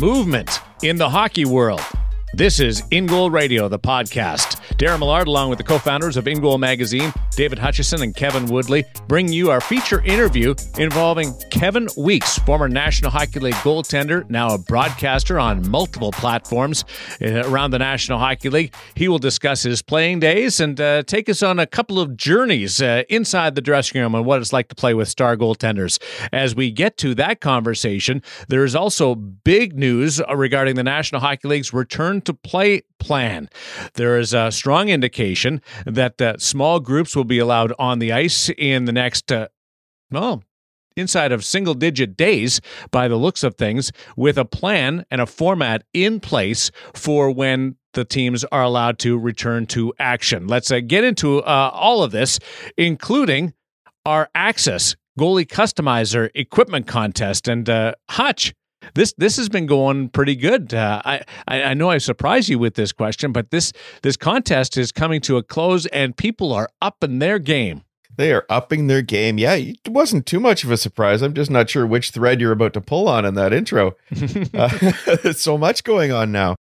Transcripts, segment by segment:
movement in the hockey world. This is In Goal Radio, the podcast. Darren Millard, along with the co-founders of In Goal Magazine, David Hutchison and Kevin Woodley, bring you our feature interview involving Kevin Weekes, former National Hockey League goaltender, now a broadcaster on multiple platforms around the National Hockey League. He will discuss his playing days and take us on a couple of journeys inside the dressing room and what it's like to play with star goaltenders. As we get to that conversation, there is also big news regarding the National Hockey League's return to play plan. There is a strong indication that small groups will be allowed on the ice in the next, inside of single-digit days, by the looks of things, with a plan and a format in place for when the teams are allowed to return to action. Let's get into all of this, including our Access Goalie Customizer Equipment Contest. And Hutch, This has been going pretty good. I know I surprised you with this question, but this contest is coming to a close, and people are upping their game. They are upping their game. Yeah, it wasn't too much of a surprise. I'm just not sure which thread you're about to pull on in that intro. There's so much going on now.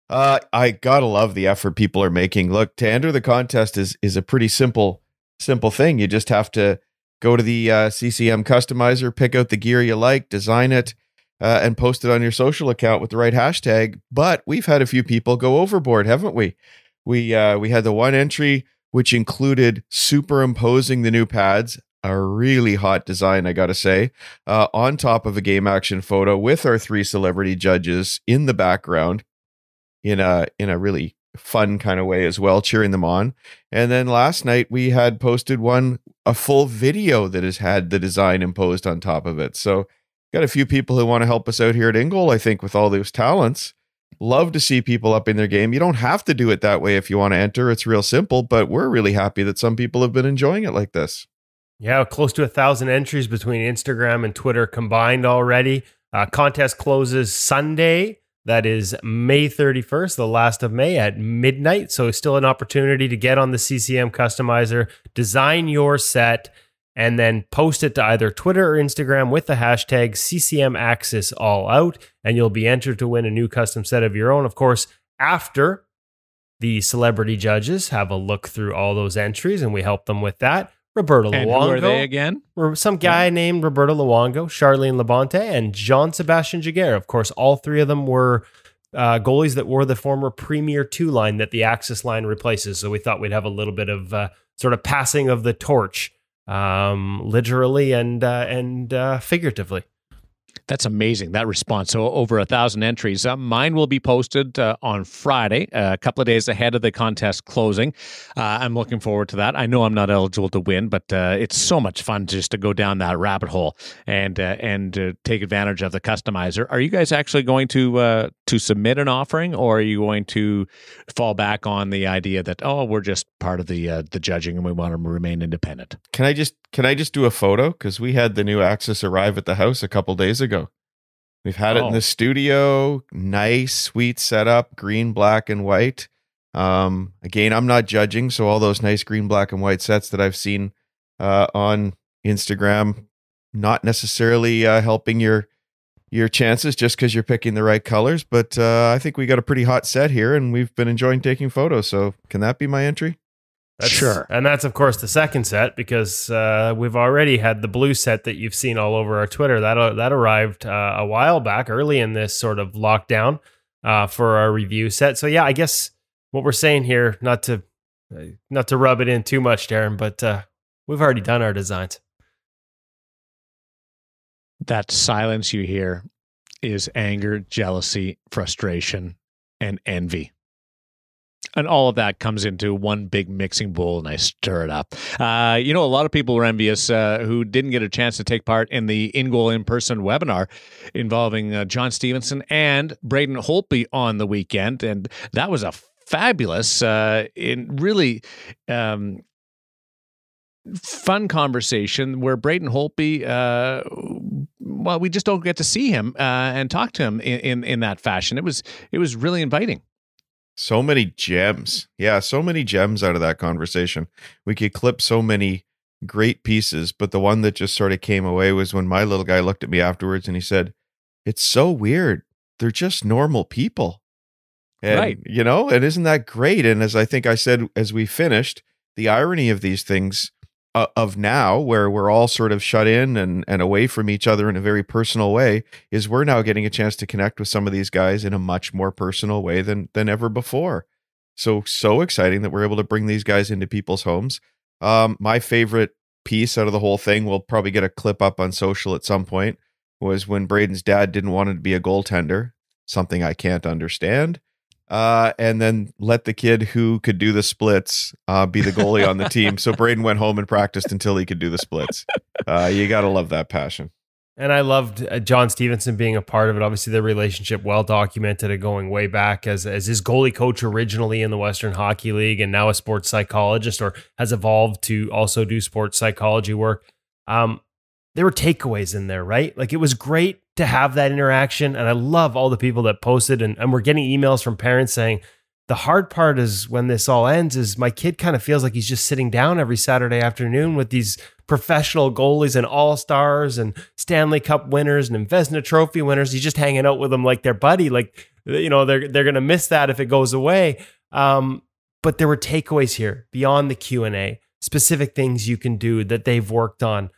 I gotta love the effort people are making. Look, to enter the contest is a pretty simple thing. You just have to go to the CCM Customizer, pick out the gear you like, design it, and post it on your social account with the right hashtag. But we've had a few people go overboard, haven't we? We had the one entry which included superimposing the new pads, a really hot design, I gotta say, on top of a game action photo with our three celebrity judges in the background in a really fun kind of way as well, cheering them on. And then last night we had posted a full video that has had the design imposed on top of it. So got a few people who want to help us out here at In Goal, I think, with all those talents. Love to see people up in their game. You don't have to do it that way if you want to enter. It's real simple, but we're really happy that some people have been enjoying it like this. Yeah, close to 1,000 entries between Instagram and Twitter combined already. Contest closes Sunday. That is May 31st, the last of May at midnight. So still an opportunity to get on the CCM Customizer, design your set, and then post it to either Twitter or Instagram with the hashtag CCMAccessAllOut, and you'll be entered to win a new custom set of your own. Of course, after the celebrity judges have a look through all those entries, and we help them with that. Roberto Luongo. Who are they again? Some guy named Roberto Luongo, Charlene Labonte, and Jean-Sebastian Giguère. Of course, all three of them were goalies that wore the former Premier 2 line that the Access line replaces. So we thought we'd have a little bit of sort of passing of the torch, literally and figuratively. That's amazing, that response. So over 1,000 entries. Mine will be posted on Friday, a couple of days ahead of the contest closing. I'm looking forward to that. I know I'm not eligible to win, but it's so much fun just to go down that rabbit hole and take advantage of the customizer. Are you guys actually going to submit an offering, or are you going to fall back on the idea that, we're just part of the judging and we want to remain independent? Can I just do a photo? Because we had the new Access arrive at the house a couple days ago. We've had it in the studio. Nice, sweet setup, green, black, and white. Again, I'm not judging, so all those nice green, black, and white sets that I've seen on Instagram, not necessarily helping your chances just because you're picking the right colors. But I think we got a pretty hot set here, and we've been enjoying taking photos. So can that be my entry? Sure. And that's, of course, the second set, because we've already had the blue set that you've seen all over our Twitter. That arrived a while back, early in this sort of lockdown for our review set. So, yeah, I guess what we're saying here, not to rub it in too much, Darren, but we've already done our designs. That silence you hear is anger, jealousy, frustration, and envy. And all of that comes into one big mixing bowl, and I stir it up. A lot of people were envious who didn't get a chance to take part in the In Goal in-person webinar involving John Stevenson and Braden Holtby on the weekend. And that was a fabulous, really fun conversation where Braden Holtby, we just don't get to see him and talk to him in that fashion. It was really inviting. So many gems. Yeah, so many gems out of that conversation. We could clip so many great pieces, but the one that just sort of came away was when my little guy looked at me afterwards and he said, "It's so weird. they're just normal people. And, Right. And isn't that great? And as I think I said, as we finished, the irony of these things of now, where we're all sort of shut in and away from each other in a very personal way, is we're now getting a chance to connect with some of these guys in a much more personal way than ever before. So exciting that we're able to bring these guys into people's homes. My favorite piece out of the whole thing, we'll probably get a clip up on social at some point, was when Braden's dad didn't want him to be a goaltender, something I can't understand. And then let the kid who could do the splits be the goalie on the team. So Braden went home and practiced until he could do the splits. You got to love that passion. And I loved John Stevenson being a part of it. Obviously, their relationship well documented and going way back as his goalie coach originally in the Western Hockey League and now a sports psychologist, or has evolved to also do sports psychology work. There were takeaways in there, right? Like, it was great to have that interaction. And I love all the people that posted, and we're getting emails from parents saying, the hard part is when this all ends is my kid kind of feels like he's just sitting down every Saturday afternoon with these professional goalies and all-stars and Stanley Cup winners and Vezina Trophy winners. He's just hanging out with them like their buddy. Like, they're going to miss that if it goes away. But there were takeaways here beyond the Q&A, specific things you can do that they've worked on.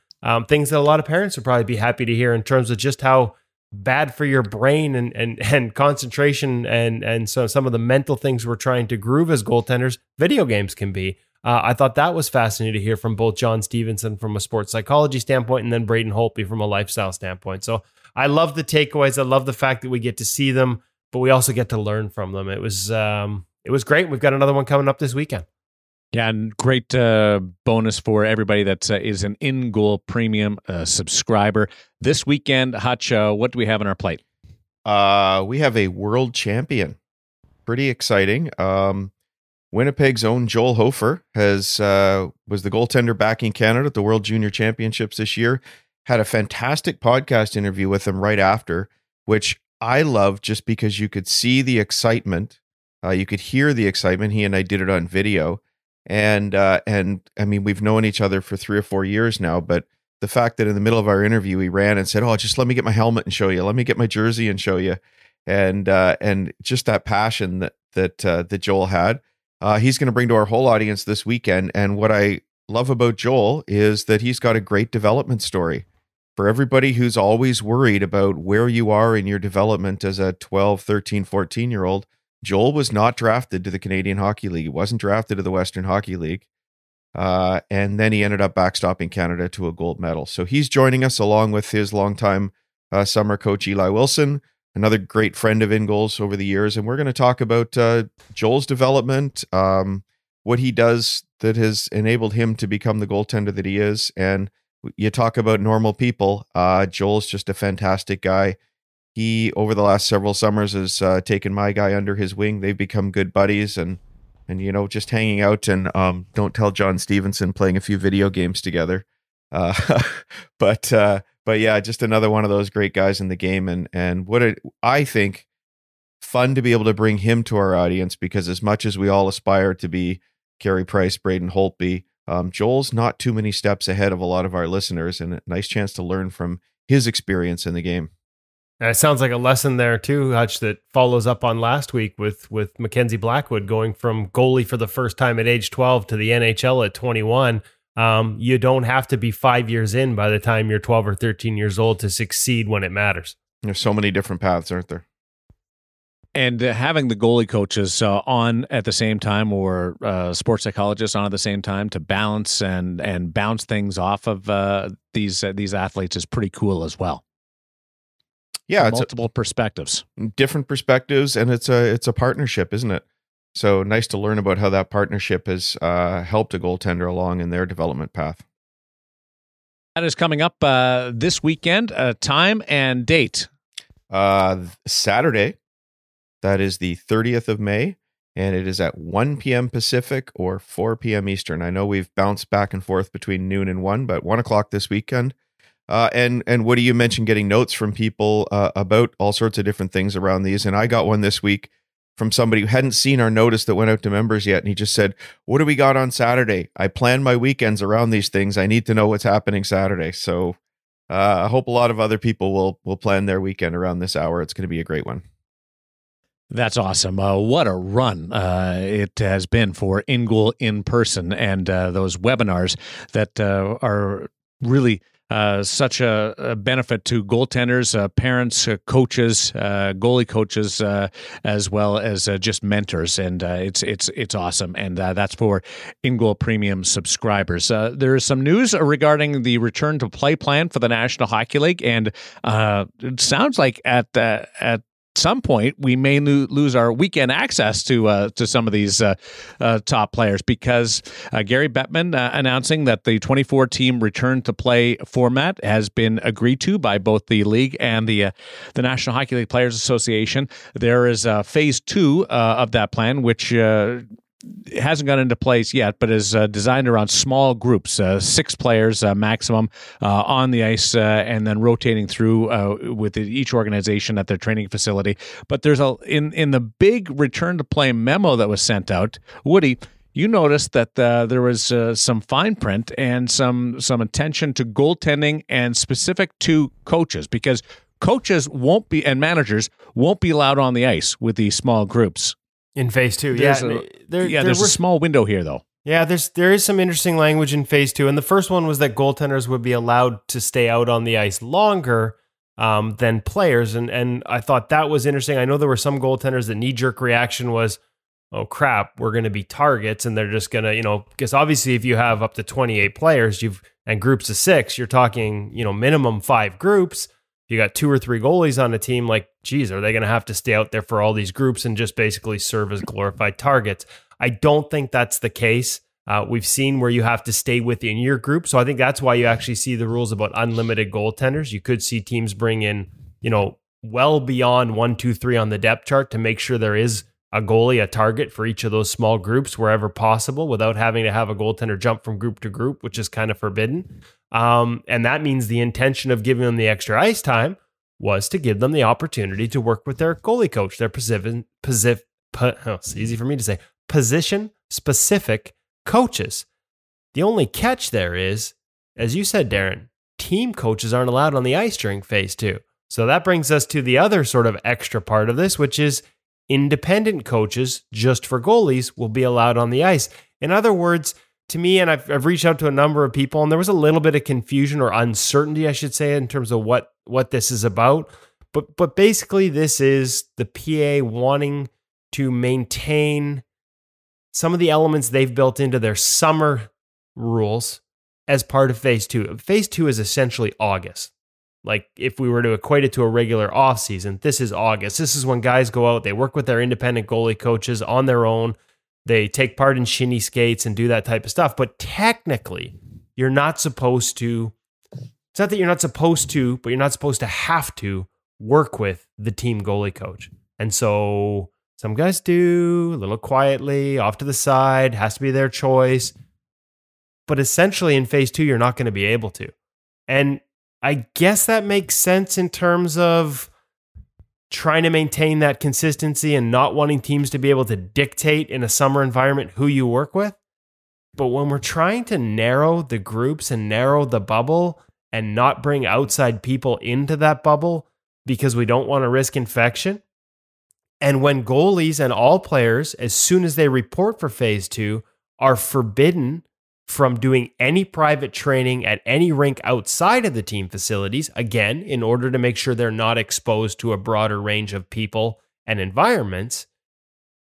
Things that a lot of parents would probably be happy to hear in terms of just how bad for your brain and concentration and so some of the mental things we're trying to groove as goaltenders, video games can be. I thought that was fascinating to hear from both John Stevenson from a sports psychology standpoint and then Braden Holtby from a lifestyle standpoint. So I love the takeaways. I love the fact that we get to see them, but we also get to learn from them. It was great. We've got another one coming up this weekend. Yeah, and great bonus for everybody that is an In Goal Premium subscriber. This weekend, Hutch, what do we have on our plate? We have a world champion. Pretty exciting. Winnipeg's own Joel Hofer was the goaltender backing Canada at the World Junior Championships this year. Had a fantastic podcast interview with him right after, which I loved just because you could see the excitement. You could hear the excitement. He and I did it on video. And I mean, we've known each other for 3 or 4 years now, but the fact that in the middle of our interview, he ran and said, "Oh, just let me get my helmet and show you. Let me get my jersey and show you." And just that passion that Joel had, he's going to bring to our whole audience this weekend. And what I love about Joel is that he's got a great development story for everybody who's always worried about where you are in your development as a 12, 13, 14-year-old. Joel was not drafted to the Canadian Hockey League. He wasn't drafted to the Western Hockey League. And then he ended up backstopping Canada to a gold medal. So he's joining us along with his longtime summer coach, Eli Wilson, another great friend of In Goals over the years. And we're going to talk about Joel's development, what he does that has enabled him to become the goaltender that he is. And you talk about normal people. Joel's just a fantastic guy. He, over the last several summers, has taken my guy under his wing. They've become good buddies and just hanging out and don't tell John Stevenson, playing a few video games together. But yeah, just another one of those great guys in the game. And I think fun to be able to bring him to our audience, because as much as we all aspire to be Carey Price, Braden Holtby, Joel's not too many steps ahead of a lot of our listeners, and a nice chance to learn from his experience in the game. And it sounds like a lesson there too, Hutch, that follows up on last week with Mackenzie Blackwood going from goalie for the first time at age 12 to the NHL at 21. You don't have to be 5 years in by the time you're 12 or 13 years old to succeed when it matters. There's so many different paths, aren't there? And having the goalie coaches on at the same time, or sports psychologists on at the same time, to balance and bounce things off of these athletes is pretty cool as well. Yeah, it's multiple perspectives, different perspectives, and it's a partnership, isn't it? So nice to learn about how that partnership has helped a goaltender along in their development path. That is coming up this weekend. Time and date. Saturday. That is the 30th of May, and it is at 1 p.m. Pacific or 4 p.m. Eastern. I know we've bounced back and forth between noon and 1, but 1 o'clock this weekend. And Woody, you mentioned getting notes from people about all sorts of different things around these. And I got one this week from somebody who hadn't seen our notice that went out to members yet. And he just said, "What do we got on Saturday? I plan my weekends around these things. I need to know what's happening Saturday." So I hope a lot of other people will plan their weekend around this hour. It's going to be a great one. That's awesome. What a run it has been for In Goal in person, and those webinars that are really such a benefit to goaltenders, parents, coaches, goalie coaches, as well as just mentors. And it's awesome. And that's for In Goal Premium subscribers. There is some news regarding the return to play plan for the National Hockey League, and it sounds like at some point we may lose our weekend access to some of these top players, because Gary Bettman announcing that the 24-team return to play format has been agreed to by both the league and the National Hockey League Players Association. There is phase 2 of that plan, which hasn't gone into place yet, but is designed around small groups, 6 players maximum on the ice, and then rotating through with each organization at their training facility. But there's in the big return to play memo that was sent out, Woody, you noticed that there was some fine print and some attention to goaltending and specific to coaches, because coaches won't be, and managers won't be allowed on the ice with these small groups. In phase 2, there's a small window here, though. Yeah, there is some interesting language in phase 2, and the first one was that goaltenders would be allowed to stay out on the ice longer than players, and I thought that was interesting. I know there were some goaltenders that knee-jerk reaction was, oh crap, we're going to be targets, and they're just going to, because obviously if you have up to 28 players, and groups of 6, you're talking, minimum 5 groups. You got 2 or 3 goalies on a team, like, geez, are they going to have to stay out there for all these groups and just basically serve as glorified targets? I don't think that's the case. We've seen where you have to stay within your group. So I think that's why you actually see the rules about unlimited goaltenders. You could see teams bring in, well beyond 1, 2, 3 on the depth chart to make sure there is a goalie, a target for each of those small groups wherever possible, without having to have a goaltender jump from group to group, which is kind of forbidden. And that means the intention of giving them the extra ice time was to give them the opportunity to work with their goalie coach, their it's easy for me to say, position-specific coaches. The only catch there is, as you said, Darren, team coaches aren't allowed on the ice during phase 2. So that brings us to the other sort of extra part of this, which is independent coaches, just for goalies, will be allowed on the ice. In other words, to me, and I've reached out to a number of people, and there was a little bit of confusion or uncertainty, I should say, in terms of what this is about. But basically, this is the PA wanting to maintain some of the elements they've built into their summer rules as part of phase 2. Phase 2 is essentially August. Like, if we were to equate it to a regular off season, this is August. This is when guys go out, they work with their independent goalie coaches on their own. They take part in shinny skates and do that type of stuff. But technically, you're not supposed to, it's not that you're not supposed to, but you're not supposed to have to work with the team goalie coach. And so some guys do, a little quietly, off to the side, has to be their choice. But essentially in phase 2, you're not going to be able to. And I guess that makes sense in terms of trying to maintain that consistency and not wanting teams to be able to dictate in a summer environment who you work with. But when we're trying to narrow the groups and narrow the bubble and not bring outside people into that bubble because we don't want to risk infection, and when goalies and all players, as soon as they report for phase 2, are forbidden from doing any private training at any rink outside of the team facilities, again, in order to make sure they're not exposed to a broader range of people and environments,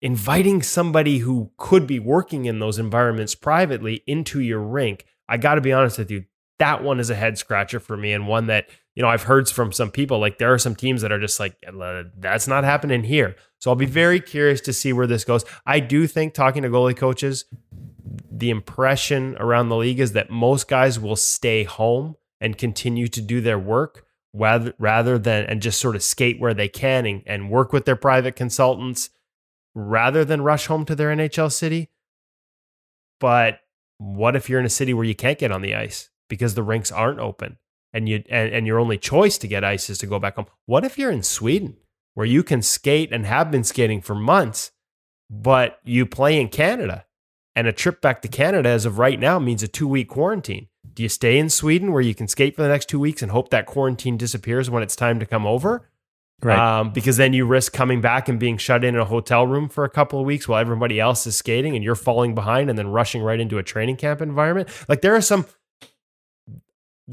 inviting somebody who could be working in those environments privately into your rink, I got to be honest with you, that one is a head scratcher for me, and one that, I've heard from some people, like there are some teams that are just like, that's not happening here. So I'll be very curious to see where this goes. I do think, talking to goalie coaches, the impression around the league is that most guys will stay home and continue to do their work rather than, and just sort of skate where they can and work with their private consultants rather than rush home to their NHL city. But what if you're in a city where you can't get on the ice because the rinks aren't open and your only choice to get ice is to go back home? What if you're in Sweden where you can skate and have been skating for months, but you play in Canada? And a trip back to Canada as of right now means a 2-week quarantine. Do you stay in Sweden where you can skate for the next 2 weeks and hope that quarantine disappears when it's time to come over? Right. Because then you risk coming back and being shut in a hotel room for a couple of weeks while everybody else is skating and you're falling behind and then rushing right into a training camp environment. Like there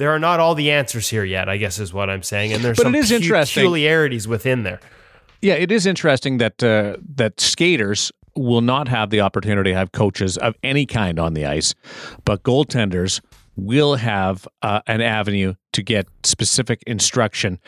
are not all the answers here yet, I guess is what I'm saying. And there's some peculiarities within there. Yeah, it is interesting that that skaters will not have the opportunity to have coaches of any kind on the ice, but goaltenders will have an avenue to get specific instruction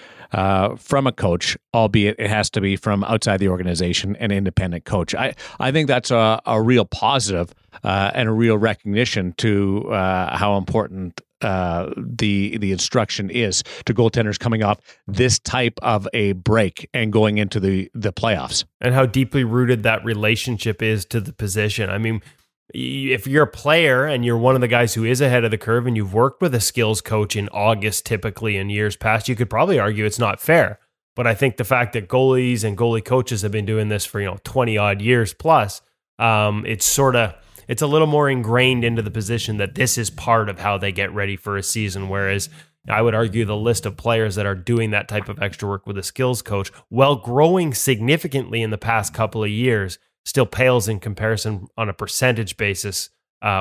from a coach, albeit it has to be from outside the organization, an independent coach. I think that's a real positive and a real recognition to how important the instruction is to goaltenders coming off this type of a break and going into the playoffs. And how deeply rooted that relationship is to the position. I mean, if you're a player and you're one of the guys who is ahead of the curve and you've worked with a skills coach in August, typically in years past, you could probably argue it's not fair. But I think the fact that goalies and goalie coaches have been doing this for 20 odd years plus, it's a little more ingrained into the position that this is part of how they get ready for a season. Whereas I would argue the list of players that are doing that type of extra work with a skills coach, while growing significantly in the past couple of years, still pales in comparison on a percentage basis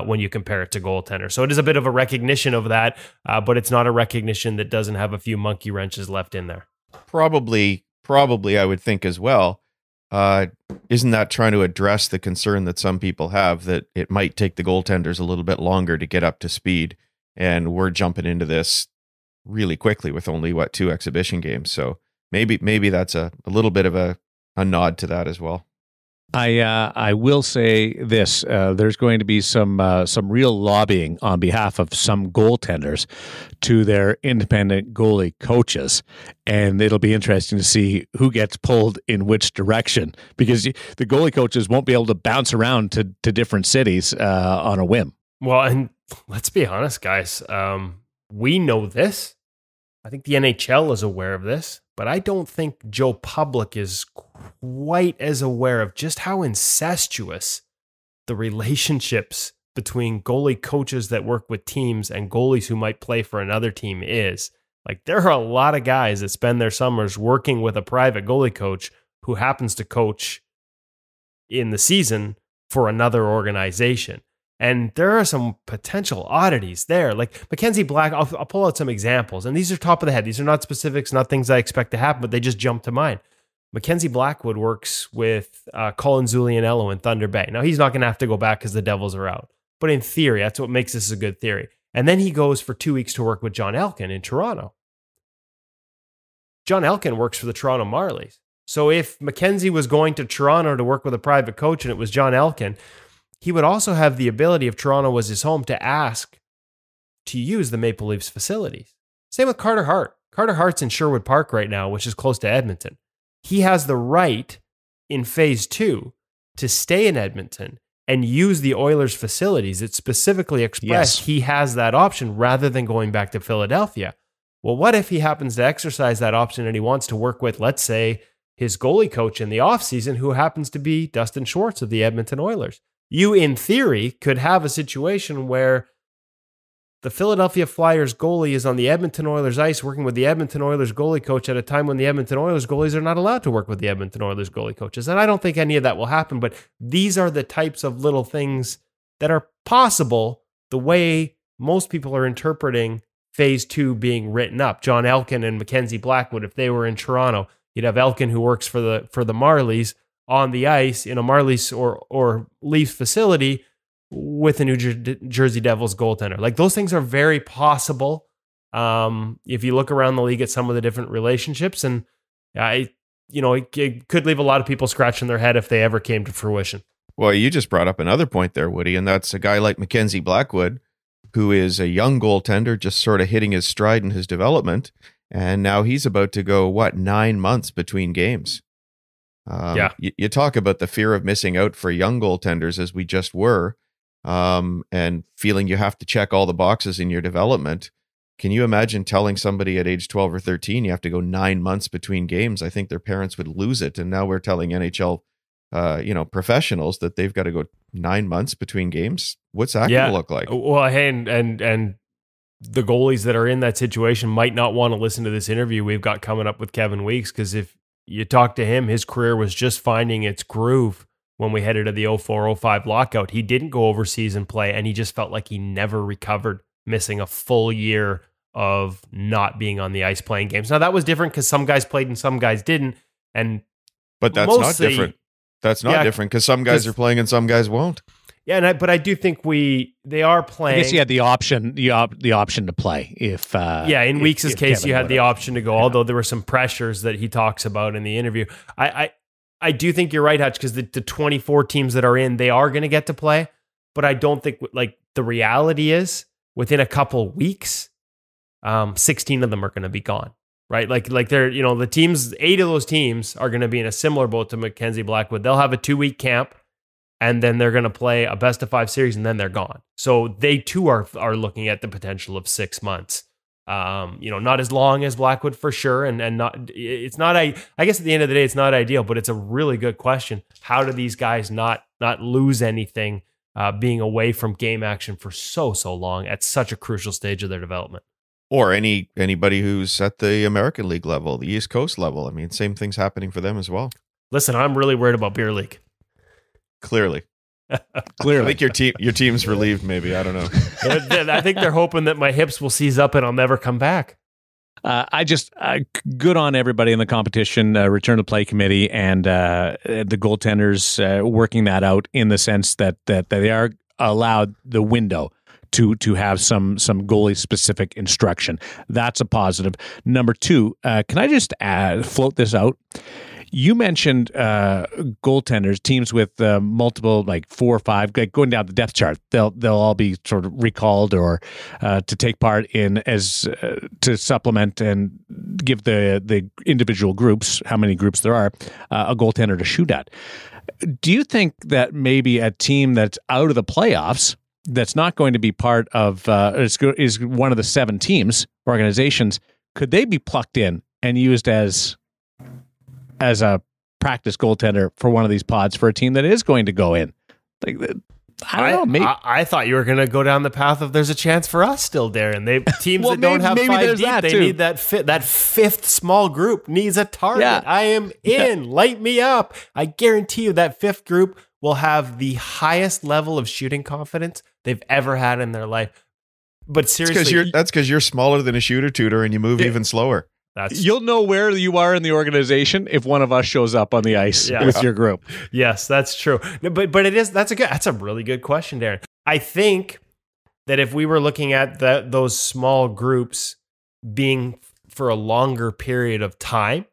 when you compare it to goaltender. So it is a bit of a recognition of that, but it's not a recognition that doesn't have a few monkey wrenches left in there. Probably, I would think as well. Isn't that trying to address the concern that some people have that it might take the goaltenders a little bit longer to get up to speed? And we're jumping into this really quickly with only, 2 exhibition games. So maybe that's a little bit of a nod to that as well. I will say this: there's going to be some real lobbying on behalf of some goaltenders to their independent goalie coaches, and it'll be interesting to see who gets pulled in which direction, because the goalie coaches won't be able to bounce around to different cities on a whim. Well, and let's be honest, guys. We know this. I think the NHL is aware of this, but I don't think Joe Public is quite as aware of just how incestuous the relationships between goalie coaches that work with teams and goalies who might play for another team is. Like, there are a lot of guys that spend their summers working with a private goalie coach who happens to coach in the season for another organization. And there are some potential oddities there. Like Mackenzie Black, I'll pull out some examples. And these are top of the head. These are not specifics, not things I expect to happen, but they just jump to mind. Mackenzie Blackwood works with Colin Zulianello in Thunder Bay. Now, he's not going to have to go back because the Devils are out. But in theory, that's what makes this a good theory. And then he goes for 2 weeks to work with John Elkin in Toronto. John Elkin works for the Toronto Marlies. So if Mackenzie was going to Toronto to work with a private coach and it was John Elkin, he would also have the ability, if Toronto was his home, to ask to use the Maple Leafs facilities. Same with Carter Hart. Carter Hart's in Sherwood Park right now, which is close to Edmonton. He has the right in phase 2 to stay in Edmonton and use the Oilers facilities. It's specifically expressed he has that option rather than going back to Philadelphia. Well, what if he happens to exercise that option and he wants to work with, let's say, his goalie coach in the offseason, who happens to be Dustin Schwartz of the Edmonton Oilers? You, in theory, could have a situation where the Philadelphia Flyers goalie is on the Edmonton Oilers ice working with the Edmonton Oilers goalie coach at a time when the Edmonton Oilers goalies are not allowed to work with the Edmonton Oilers goalie coaches. And I don't think any of that will happen, but these are the types of little things that are possible the way most people are interpreting phase 2 being written up. John Elkin and Mackenzie Blackwood, if they were in Toronto, you'd have Elkin, who works for the Marlies, on the ice in a Marlies or Leafs facility with a New Jersey Devils goaltender. Like, those things are very possible if you look around the league at some of the different relationships. And it could leave a lot of people scratching their head if they ever came to fruition. Well, you just brought up another point there, Woody, and that's a guy like Mackenzie Blackwood, who is a young goaltender just sort of hitting his stride in his development. And now he's about to go, 9 months between games. You talk about the fear of missing out for young goaltenders, as we just were, and feeling you have to check all the boxes in your development. Can you imagine telling somebody at age 12 or 13 you have to go 9 months between games? I think their parents would lose it. And now we're telling NHL professionals that they've got to go 9 months between games. What's that going to look like? Well, hey, and the goalies that are in that situation might not want to listen to this interview we've got coming up with Kevin Weeks, because if you talk to him, his career was just finding its groove when we headed to the 04-05 lockout. He didn't go overseas and play, and he just felt like he never recovered, missing a full year of not being on the ice playing games. Now, that was different because some guys played and some guys didn't. But that's not different. That's not different because some guys are playing and some guys won't. Yeah, but I do think they are playing. I guess you had the option, the option to play if. In Weeks' case, you had the option to go. Yeah. Although there were some pressures that he talks about in the interview. I do think you're right, Hutch, because the 24 teams that are in, they are going to get to play. But I don't think the reality is within a couple weeks, 16 of them are going to be gone. Right, like they're the teams. 8 of those teams are going to be in a similar boat to Mackenzie Blackwood. They'll have a 2-week camp. And then they're going to play a best-of-5 series, and then they're gone. So they too are looking at the potential of 6 months. Not as long as Blackwood for sure, and not. It's not. I guess at the end of the day, it's not ideal, but it's a really good question. How do these guys not lose anything being away from game action for so long at such a crucial stage of their development? Or anybody who's at the American League level, the East Coast level. I mean, same thing's happening for them as well. Listen, I'm really worried about Beer League. Clearly. I think your team's relieved. Maybe, I don't know. I think they're hoping that my hips will seize up and I'll never come back. Good on everybody in the competition, return to play committee, and the goaltenders working that out in the sense that they are allowed the window to have some goalie specific instruction. That's a positive. Number 2, can I just float this out? You mentioned goaltenders, teams with multiple, like 4 or 5, going down the depth chart. They'll all be sort of recalled or to take part in to supplement and give the individual groups, how many groups there are, a goaltender to shoot at. Do you think that maybe a team that's out of the playoffs, that's not going to be part of is one of the 7 teams organizations, could they be plucked in and used as a practice goaltender for one of these pods for a team that is going to go in? I don't know. Maybe. I thought you were going to go down the path of there's a chance for us still, Darren. Teams that don't have 5 deep, they need that 5th small group needs a target. Yeah. I am in. Yeah. Light me up. I guarantee you that 5th group will have the highest level of shooting confidence they've ever had in their life. But seriously, that's because you're smaller than a shooter tutor and you move even slower. You'll know where you are in the organization if one of us shows up on the ice with your group. Yes, that's true. But that's a really good question, Darren. I think that if we were looking at those small groups being for a longer period of time,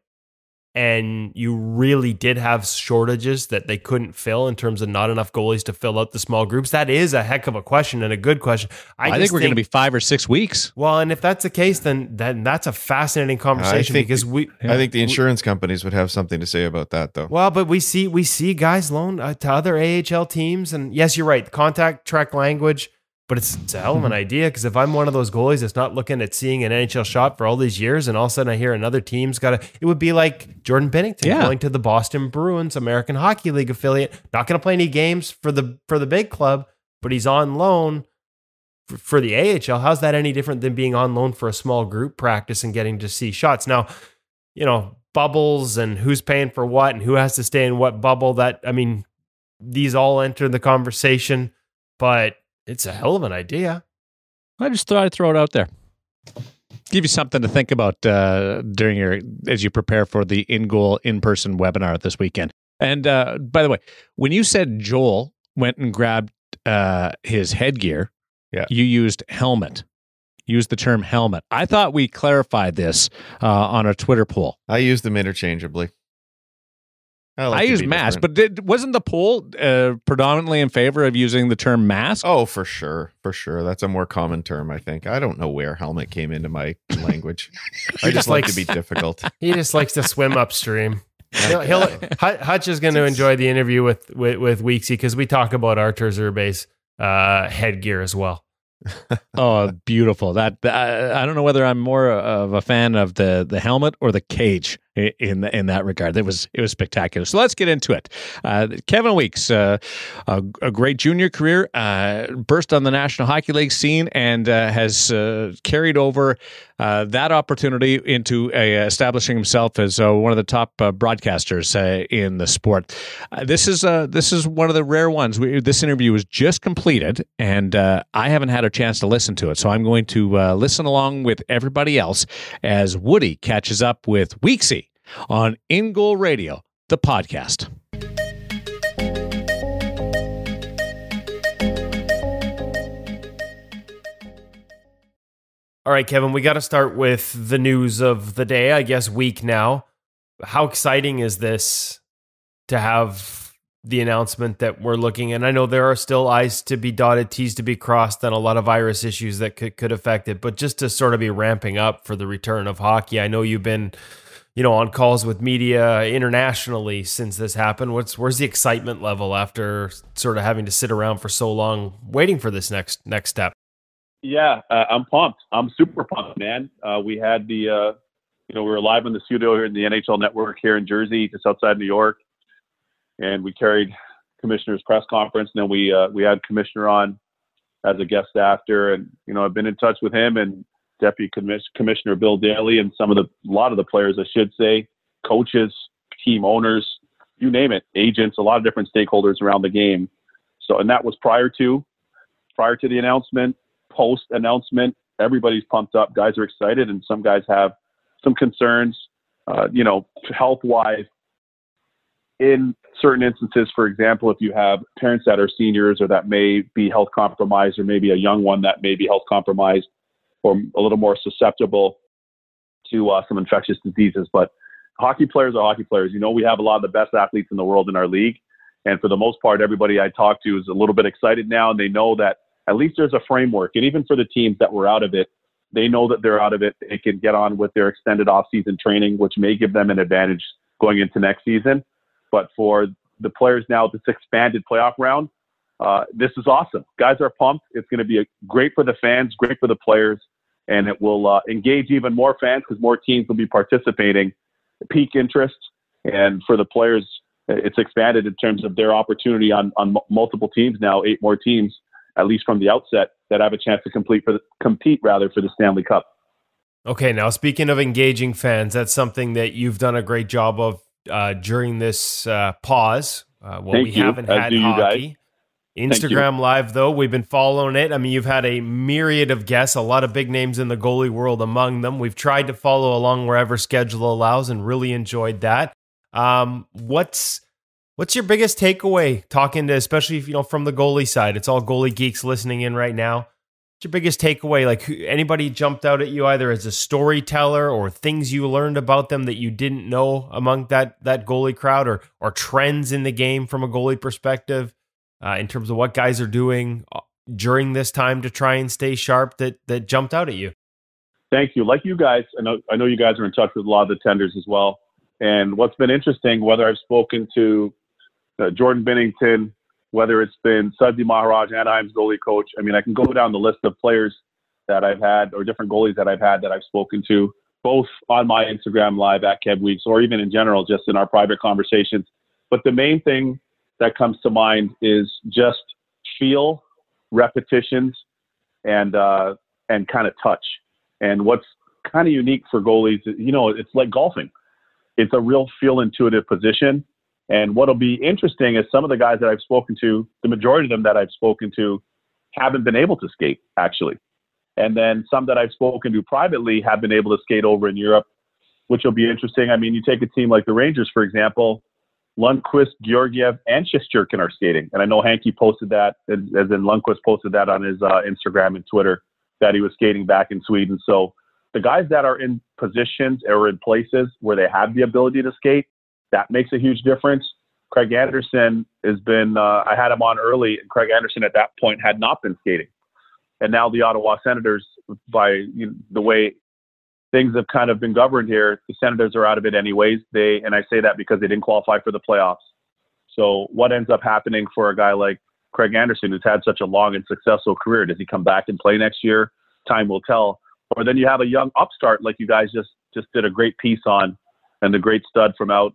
and you really did have shortages that they couldn't fill in terms of not enough goalies to fill out the small groups, that is a heck of a question and a good question. I think we're going to be 5 or 6 weeks. Well, and if that's the case, then that's a fascinating conversation I think the insurance companies would have something to say about that, though. Well, but we see guys loaned to other AHL teams, and yes, you're right. Contact track language. But it's a hell of an idea, because if I'm one of those goalies that's not looking at seeing an NHL shot for all these years, and all of a sudden I hear another team's got it would be like Jordan Binnington going to the Boston Bruins American Hockey League affiliate, not going to play any games for the big club, but he's on loan for the AHL. How's that any different than being on loan for a small group practice and getting to see shots? Now, bubbles and who's paying for what and who has to stay in what bubble, these all enter the conversation, but it's a hell of an idea. I just thought I'd throw it out there. Give you something to think about as you prepare for the In Goal in-person webinar this weekend. And by the way, when you said Joel went and grabbed his headgear, you used helmet. Used the term helmet. I thought we clarified this on a Twitter poll. I used them interchangeably. I use mask, but wasn't the poll predominantly in favor of using the term mask? Oh, for sure. That's a more common term, I think. I don't know where helmet came into my language. I just like to be difficult. He just likes to swim upstream. Hutch is going to enjoy the interview with Weeksy, because we talk about Artur Zerbe's headgear as well. Oh, beautiful. I don't know whether I'm more of a fan of the helmet or the cage. in that regard. It was spectacular. So let's get into it. Kevin Weeks, a great junior career, burst on the National Hockey League scene, and has carried over that opportunity into establishing himself as one of the top broadcasters in the sport. This is one of the rare ones. This interview was just completed, and I haven't had a chance to listen to it, so I'm going to listen along with everybody else as Woody catches up with Weeksy on In Goal Radio, the podcast. All right, Kevin, we got to start with the news of the day, I guess week now. How exciting is this to have the announcement that we're looking? And I know there are still I's to be dotted, T's to be crossed, and a lot of virus issues that could affect it. But just to sort of be ramping up for the return of hockey, I know you've been, on calls with media internationally since this happened. Where's the excitement level after sort of having to sit around for so long waiting for this next step? Yeah, I'm pumped. I'm super pumped, man. We had we were live in the studio here in the NHL Network here in Jersey, just outside New York, and we carried Commissioner's press conference. And then we had Commissioner on as a guest after, and I've been in touch with him and Deputy Commissioner Bill Daly and a lot of the players, I should say, coaches, team owners, you name it, agents, a lot of different stakeholders around the game. So, and that was prior to the announcement. Post announcement, everybody's pumped up. Guys are excited, and some guys have some concerns, health wise. In certain instances, for example, if you have parents that are seniors or that may be health compromised, or maybe a young one that may be health compromised or a little more susceptible to some infectious diseases. But hockey players are hockey players. We have a lot of the best athletes in the world in our league, and for the most part, everybody I talk to is a little bit excited now, and they know that at least there's a framework. And even for the teams that were out of it, they know that they're out of it. They can get on with their extended off-season training, which may give them an advantage going into next season. But for the players now, this expanded playoff round, this is awesome. Guys are pumped. It's going to be great for the fans, great for the players, and it will engage even more fans because more teams will be participating, peak interest. And for the players, it's expanded in terms of their opportunity on multiple teams now, 8 more teams, at least from the outset, that have a chance to compete for the Stanley Cup. Okay, now speaking of engaging fans, that's something that you've done a great job of during this pause. We haven't had hockey. Instagram Live, though, we've been following it. I mean, you've had a myriad of guests, a lot of big names in the goalie world among them. We've tried to follow along wherever schedule allows and really enjoyed that. What's your biggest takeaway talking to, especially from the goalie side? It's all goalie geeks listening in right now. What's your biggest takeaway? Like, anybody jumped out at you either as a storyteller or things you learned about them that you didn't know among that goalie crowd, or trends in the game from a goalie perspective in terms of what guys are doing during this time to try and stay sharp that jumped out at you? Thank you. Like you guys, I know you guys are in touch with a lot of the tenders as well. And what's been interesting, whether I've spoken to Jordan Binnington, whether it's been Sudsy Maharaj, Anaheim's goalie coach. I mean, I can go down the list of players that I've had, or different goalies that I've had that I've spoken to, both on my Instagram Live at Kev Weeks, or even in general, just in our private conversations. But the main thing that comes to mind is just feel, repetitions, and kind of touch. And what's kind of unique for goalies, it's like golfing. It's a real feel intuitive position. And what'll be interesting is some of the guys that I've spoken to, the majority of them that I've spoken to, haven't been able to skate, actually. And then some that I've spoken to privately have been able to skate over in Europe, which will be interesting. I mean, you take a team like the Rangers, for example, Lundqvist, Georgiev, and Shesterkin are skating. And I know Hanky posted that, as in Lundqvist posted that on his Instagram and Twitter, that he was skating back in Sweden. So the guys that are in positions or in places where they have the ability to skate, that makes a huge difference. Craig Anderson has been, I had him on early, and Craig Anderson at that point had not been skating. And now the Ottawa Senators, by the way things have kind of been governed here, the Senators are out of it anyways. And I say that because they didn't qualify for the playoffs. So what ends up happening for a guy like Craig Anderson, who's had such a long and successful career? Does he come back and play next year? Time will tell. Or then you have a young upstart like you guys just did a great piece on and the great stud from out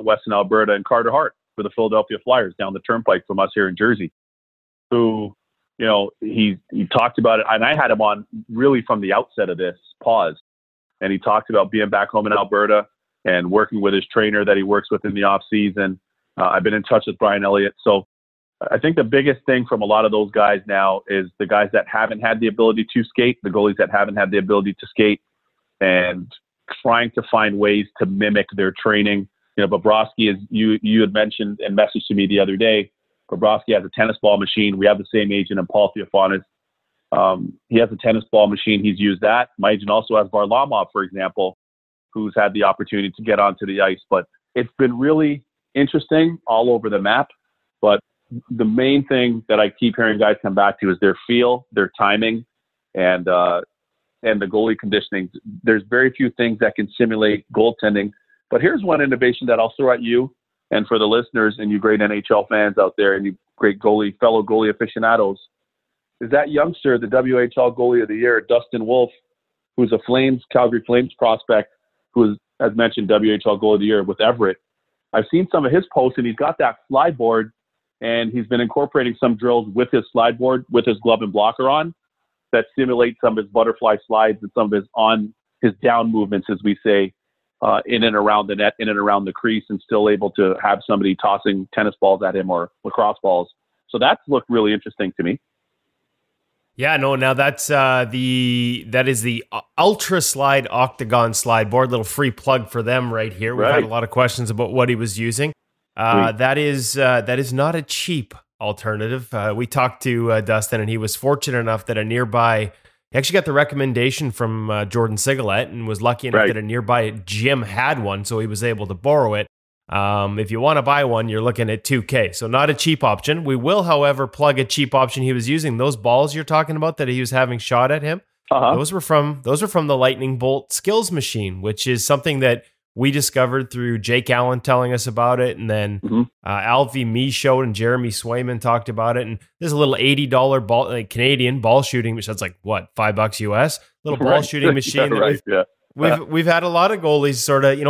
west in Alberta, and Carter Hart for the Philadelphia Flyers down the turnpike from us here in Jersey, who, he talked about it, and I had him on really from the outset of this pause, and he talked about being back home in Alberta and working with his trainer that he works with in the off season. I've been in touch with Brian Elliott. So I think the biggest thing from a lot of those guys now is the guys that haven't had the ability to skate, the goalies that haven't had the ability to skate, and trying to find ways to mimic their training. Bobrovsky, as you had mentioned and messaged to me the other day, Bobrovsky has a tennis ball machine. We have the same agent in Paul Theophanis. He has a tennis ball machine. He's used that. My agent also has Varlamov, for example, who's had the opportunity to get onto the ice. But it's been really interesting all over the map. But the main thing that I keep hearing guys come back to is their feel, their timing, and the goalie conditioning. There's very few things that can simulate goaltending. But here's one innovation that I'll throw at you and for the listeners and you great NHL fans out there and you great fellow goalie aficionados, is that youngster, the WHL goalie of the year, Dustin Wolf, who's a Calgary Flames prospect, who is, as mentioned, WHL goalie of the year with Everett. I've seen some of his posts, and he's got that slide board, and he's been incorporating some drills with his slide board, with his glove and blocker on, that simulate some of his butterfly slides and some of his down movements, as we say, in and around the net, in and around the crease, and still able to have somebody tossing tennis balls at him or lacrosse balls. So that's looked really interesting to me. Yeah, no, now that is the Ultra Slide Octagon slide board. Little free plug for them right here. We've had a lot of questions about what he was using. That is not a cheap alternative. We talked to Dustin, and he was fortunate enough that he actually got the recommendation from Jordan Sigalet and was lucky enough that a nearby gym had one, so he was able to borrow it. If you want to buy one, you're looking at $2,000. So not a cheap option. We will, however, plug a cheap option he was using. Those balls you're talking about that he was having shot at him, those were from the Lightning Bolt Skills Machine, which is something that we discovered through Jake Allen telling us about it, and then Alfie Me showed and Jeremy Swayman talked about it. And there's a little $80 ball, Canadian ball shooting, which that's like what, $5 US, little ball shooting machine. We've had a lot of goalies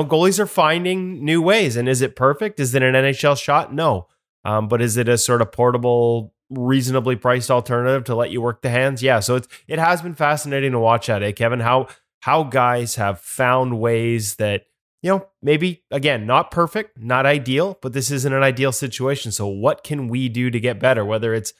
goalies are finding new ways. And is it perfect? Is it an NHL shot? No. But is it a sort of portable, reasonably priced alternative to let you work the hands? Yeah. So it has been fascinating to watch that, Kevin, how guys have found ways that, maybe, again, not perfect, not ideal, but this isn't an ideal situation. So what can we do to get better? Whether it's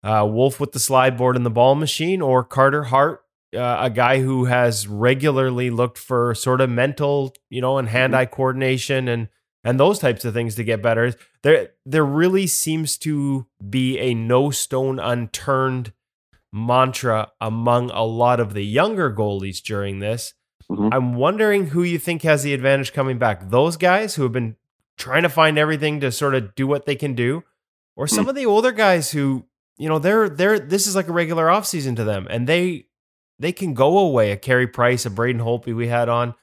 Wolf with the slide board and the ball machine, or Carter Hart, a guy who has regularly looked for sort of mental, and hand-eye coordination and those types of things to get better. There really seems to be a no stone unturned mantra among a lot of the younger goalies during this. I'm wondering who you think has the advantage coming back. Those guys who have been trying to find everything to sort of do what they can do, or some of the older guys who, this is like a regular offseason to them, and they can go away. A Carey Price, a Braden Holtby we had on,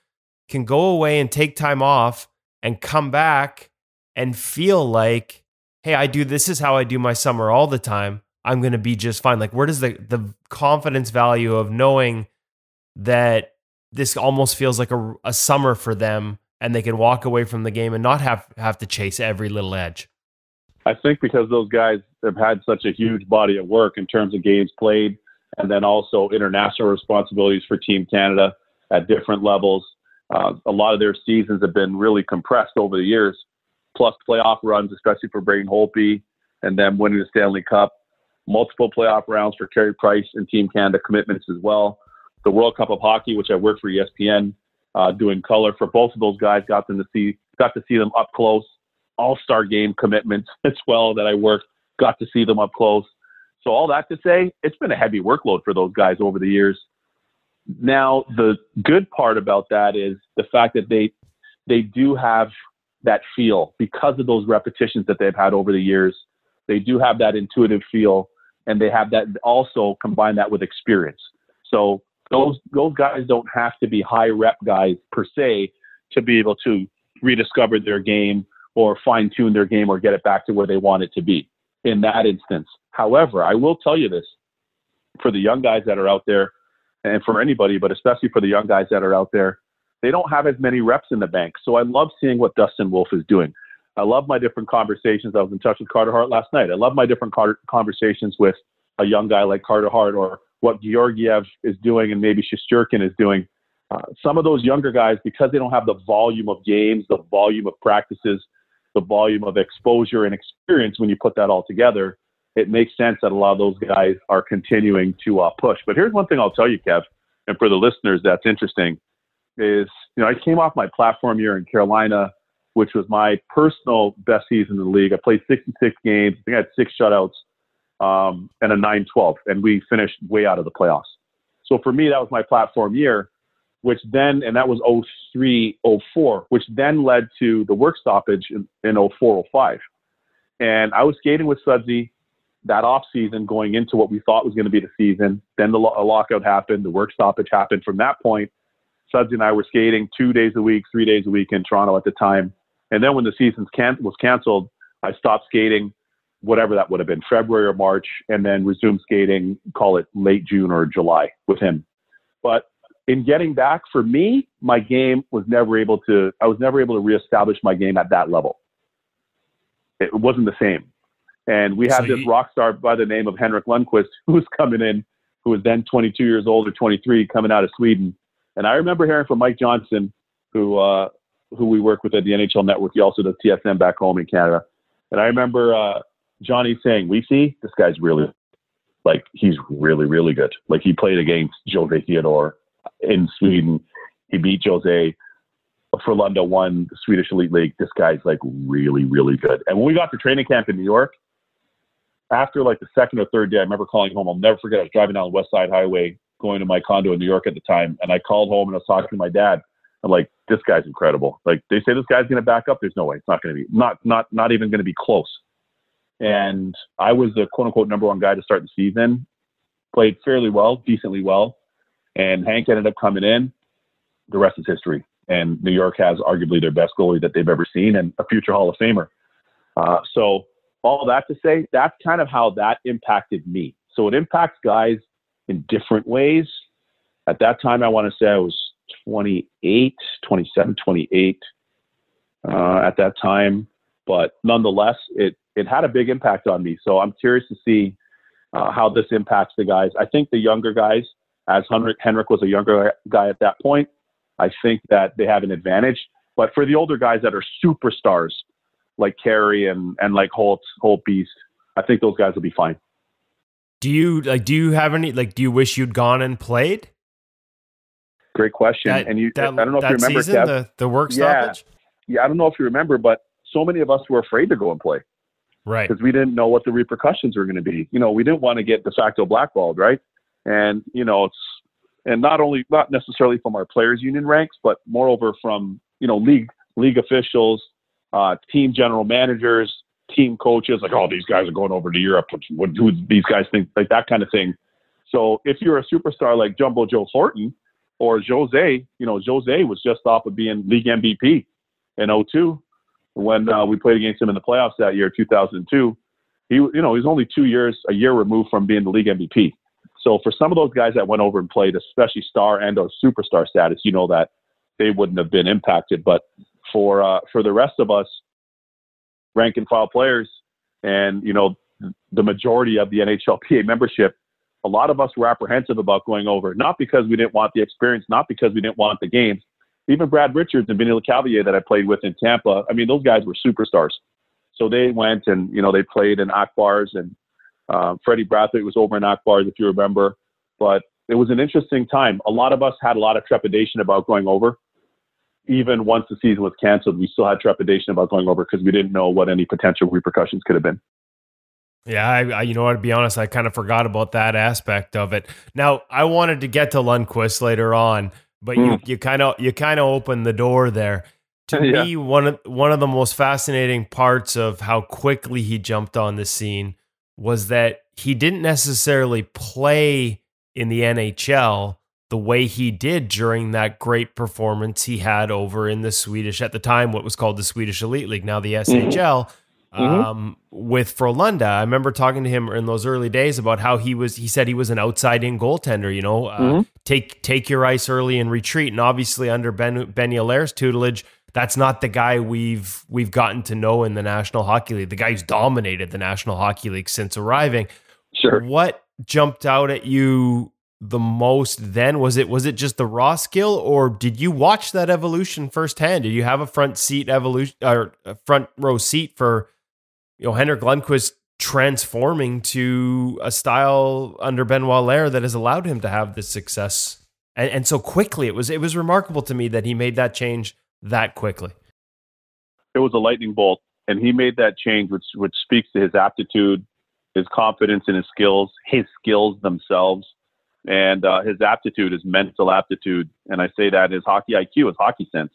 can go away and take time off and come back and feel like, hey, this is how I do my summer all the time. I'm going to be just fine. Like, where does the confidence value of knowing that this almost feels like a summer for them, and they can walk away from the game and not have to chase every little edge? I think because those guys have had such a huge body of work in terms of games played, and then also international responsibilities for Team Canada at different levels. A lot of their seasons have been really compressed over the years, plus playoff runs, especially for Braden Holtby, and then winning the Stanley Cup, multiple playoff rounds for Carey Price and Team Canada commitments as well. The World Cup of Hockey, which I worked for ESPN, doing color for both of those guys, got to see them up close. All-Star game commitments as well that I worked, got to see them up close. So all that to say, it's been a heavy workload for those guys over the years. Now, the good part about that is the fact that they do have that feel because of those repetitions that they've had over the years. They do have that intuitive feel, and they have that also combine that with experience. So those guys don't have to be high rep guys per se to be able to rediscover their game or fine tune their game or get it back to where they want it to be in that instance. However, I will tell you this, for the young guys that are out there, and for anybody, but especially for the young guys that are out there, they don't have as many reps in the bank. So I love seeing what Dustin Wolf is doing. I love my different conversations. I was in touch with Carter Hart last night. I love my different conversations with a young guy like Carter Hart, or what Georgiev is doing and maybe Shesterkin is doing. Some of those younger guys, because they don't have the volume of games, the volume of practices, the volume of exposure and experience, when you put that all together, it makes sense that a lot of those guys are continuing to push. But here's one thing I'll tell you, Kev, and for the listeners that's interesting, is, I came off my platform year in Carolina, which was my personal best season in the league. I played 66 games. I think I had 6 shutouts and a 9-12, and we finished way out of the playoffs. So for me, that was my platform year, which then, and that was 03-04, which then led to the work stoppage in 04-05. And I was skating with Sudsy that off season going into what we thought was going to be the season. Then a lockout happened. The work stoppage happened. From that point, Sudsy and I were skating 2 days a week, 3 days a week in Toronto at the time. And then when the season was canceled, I stopped skating, whatever that would have been, February or March, and then resumed skating, call it late June or July with him. But in getting back, for me, my game was never able to reestablish my game at that level. It wasn't the same. And we had this rock star by the name of Henrik Lundqvist, who was coming in, who was then 22 years old or 23, coming out of Sweden. And I remember hearing from Mike Johnson, who we work with at the NHL Network. He also does TSN back home in Canada. And I remember Johnny saying, "We see this guy's really, he's really, really good. Like, he played against Jose Theodore in Sweden. He beat Jose. Frölunda won the Swedish Elite League. This guy's really, really good." And when we got to training camp in New York, after the second or third day, I remember calling home. I'll never forget. I was driving down the West Side Highway, going to my condo in New York at the time. And I called home and I was talking to my dad. I'm like, "This guy's incredible. They say this guy's going to back up. There's no way. It's not going to be, not even going to be close." And I was the quote unquote number one guy to start the season, played fairly well, decently well. And Hank ended up coming in. The rest is history. And New York has arguably their best goalie that they've ever seen, and a future Hall of Famer. So all that to say, that's kind of how that impacted me. So it impacts guys in different ways. At that time, I want to say I was 27, 28 at that time. But nonetheless, it had a big impact on me. So I'm curious to see how this impacts the guys. I think the younger guys, as Henrik was a younger guy at that point, I think that they have an advantage. But for the older guys that are superstars, like Carey and like Holt Beast, I think those guys will be fine. Do you have any, do you wish you'd gone and played? Great question. I don't know if you remember, season, Kev, the work stoppage? Yeah, I don't know if you remember, but so many of us were afraid to go and play. Right. Because we didn't know what the repercussions were going to be. We didn't want to get de facto blackballed, right? And, not necessarily from our players union ranks, but moreover from, league officials, team general managers, team coaches, "Oh, these guys are going over to Europe. What do these guys think?" That kind of thing. So if you're a superstar like Jumbo Joe Thornton or Jose, Jose was just off of being league MVP in 2002 when we played against him in the playoffs that year, 2002. He was only a year removed from being the league MVP. So for some of those guys that went over and played, especially star and or superstar status, that they wouldn't have been impacted. But for the rest of us, rank and file players, and the majority of the NHLPA membership, a lot of us were apprehensive about going over, not because we didn't want the experience, not because we didn't want the games. Even Brad Richards and Vinny LeCavalier that I played with in Tampa, those guys were superstars. So they went and, they played in Akbars, and Freddie Brathwaite was over in Akbars, if you remember. But it was an interesting time. A lot of us had a lot of trepidation about going over. Even once the season was canceled, we still had trepidation about going over because we didn't know what any potential repercussions could have been. Yeah, I to be honest, I kind of forgot about that aspect of it. Now, I wanted to get to Lundqvist later on, but you kind of opened the door there. To me, one of the most fascinating parts of how quickly he jumped on the scene was that he didn't necessarily play in the NHL the way he did during that great performance he had over in the Swedish, at the time, what was called the Swedish Elite League, now the SHL. with Frölunda. I remember talking to him in those early days about how he said he was an outside-in goaltender, take your ice early and retreat. And obviously under Benny Allaire's tutelage, that's not the guy we've gotten to know in the National Hockey League, the guy who's dominated the National Hockey League since arriving. Sure. What jumped out at you the most then? Was it just the raw skill, or did you watch that evolution firsthand? Did you have a front row seat for Henrik Lundqvist transforming to a style under Benoit Allaire that has allowed him to have this success and so quickly? It was remarkable to me that he made that change that quickly. It was a lightning bolt, and he made that change, which speaks to his aptitude, his confidence in his skills themselves. And his aptitude, his mental aptitude, and I say that his hockey IQ, his hockey sense.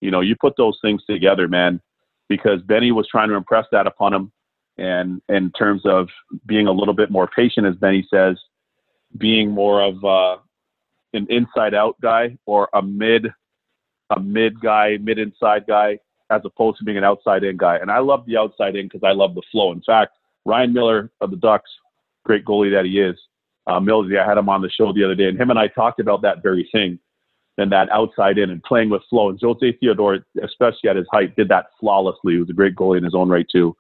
You put those things together, man, because Benny was trying to impress that upon him. And in terms of being a little bit more patient, as Benny says, being more of an inside-out guy or a mid-inside guy, as opposed to being an outside-in guy. And I love the outside-in because I love the flow. In fact, Ryan Miller of the Ducks, great goalie that he is, Millsy, I had him on the show the other day, and him and I talked about that very thing, and that outside in and playing with flow. And Jose Theodore, especially at his height, did that flawlessly. He was a great goalie in his own right too.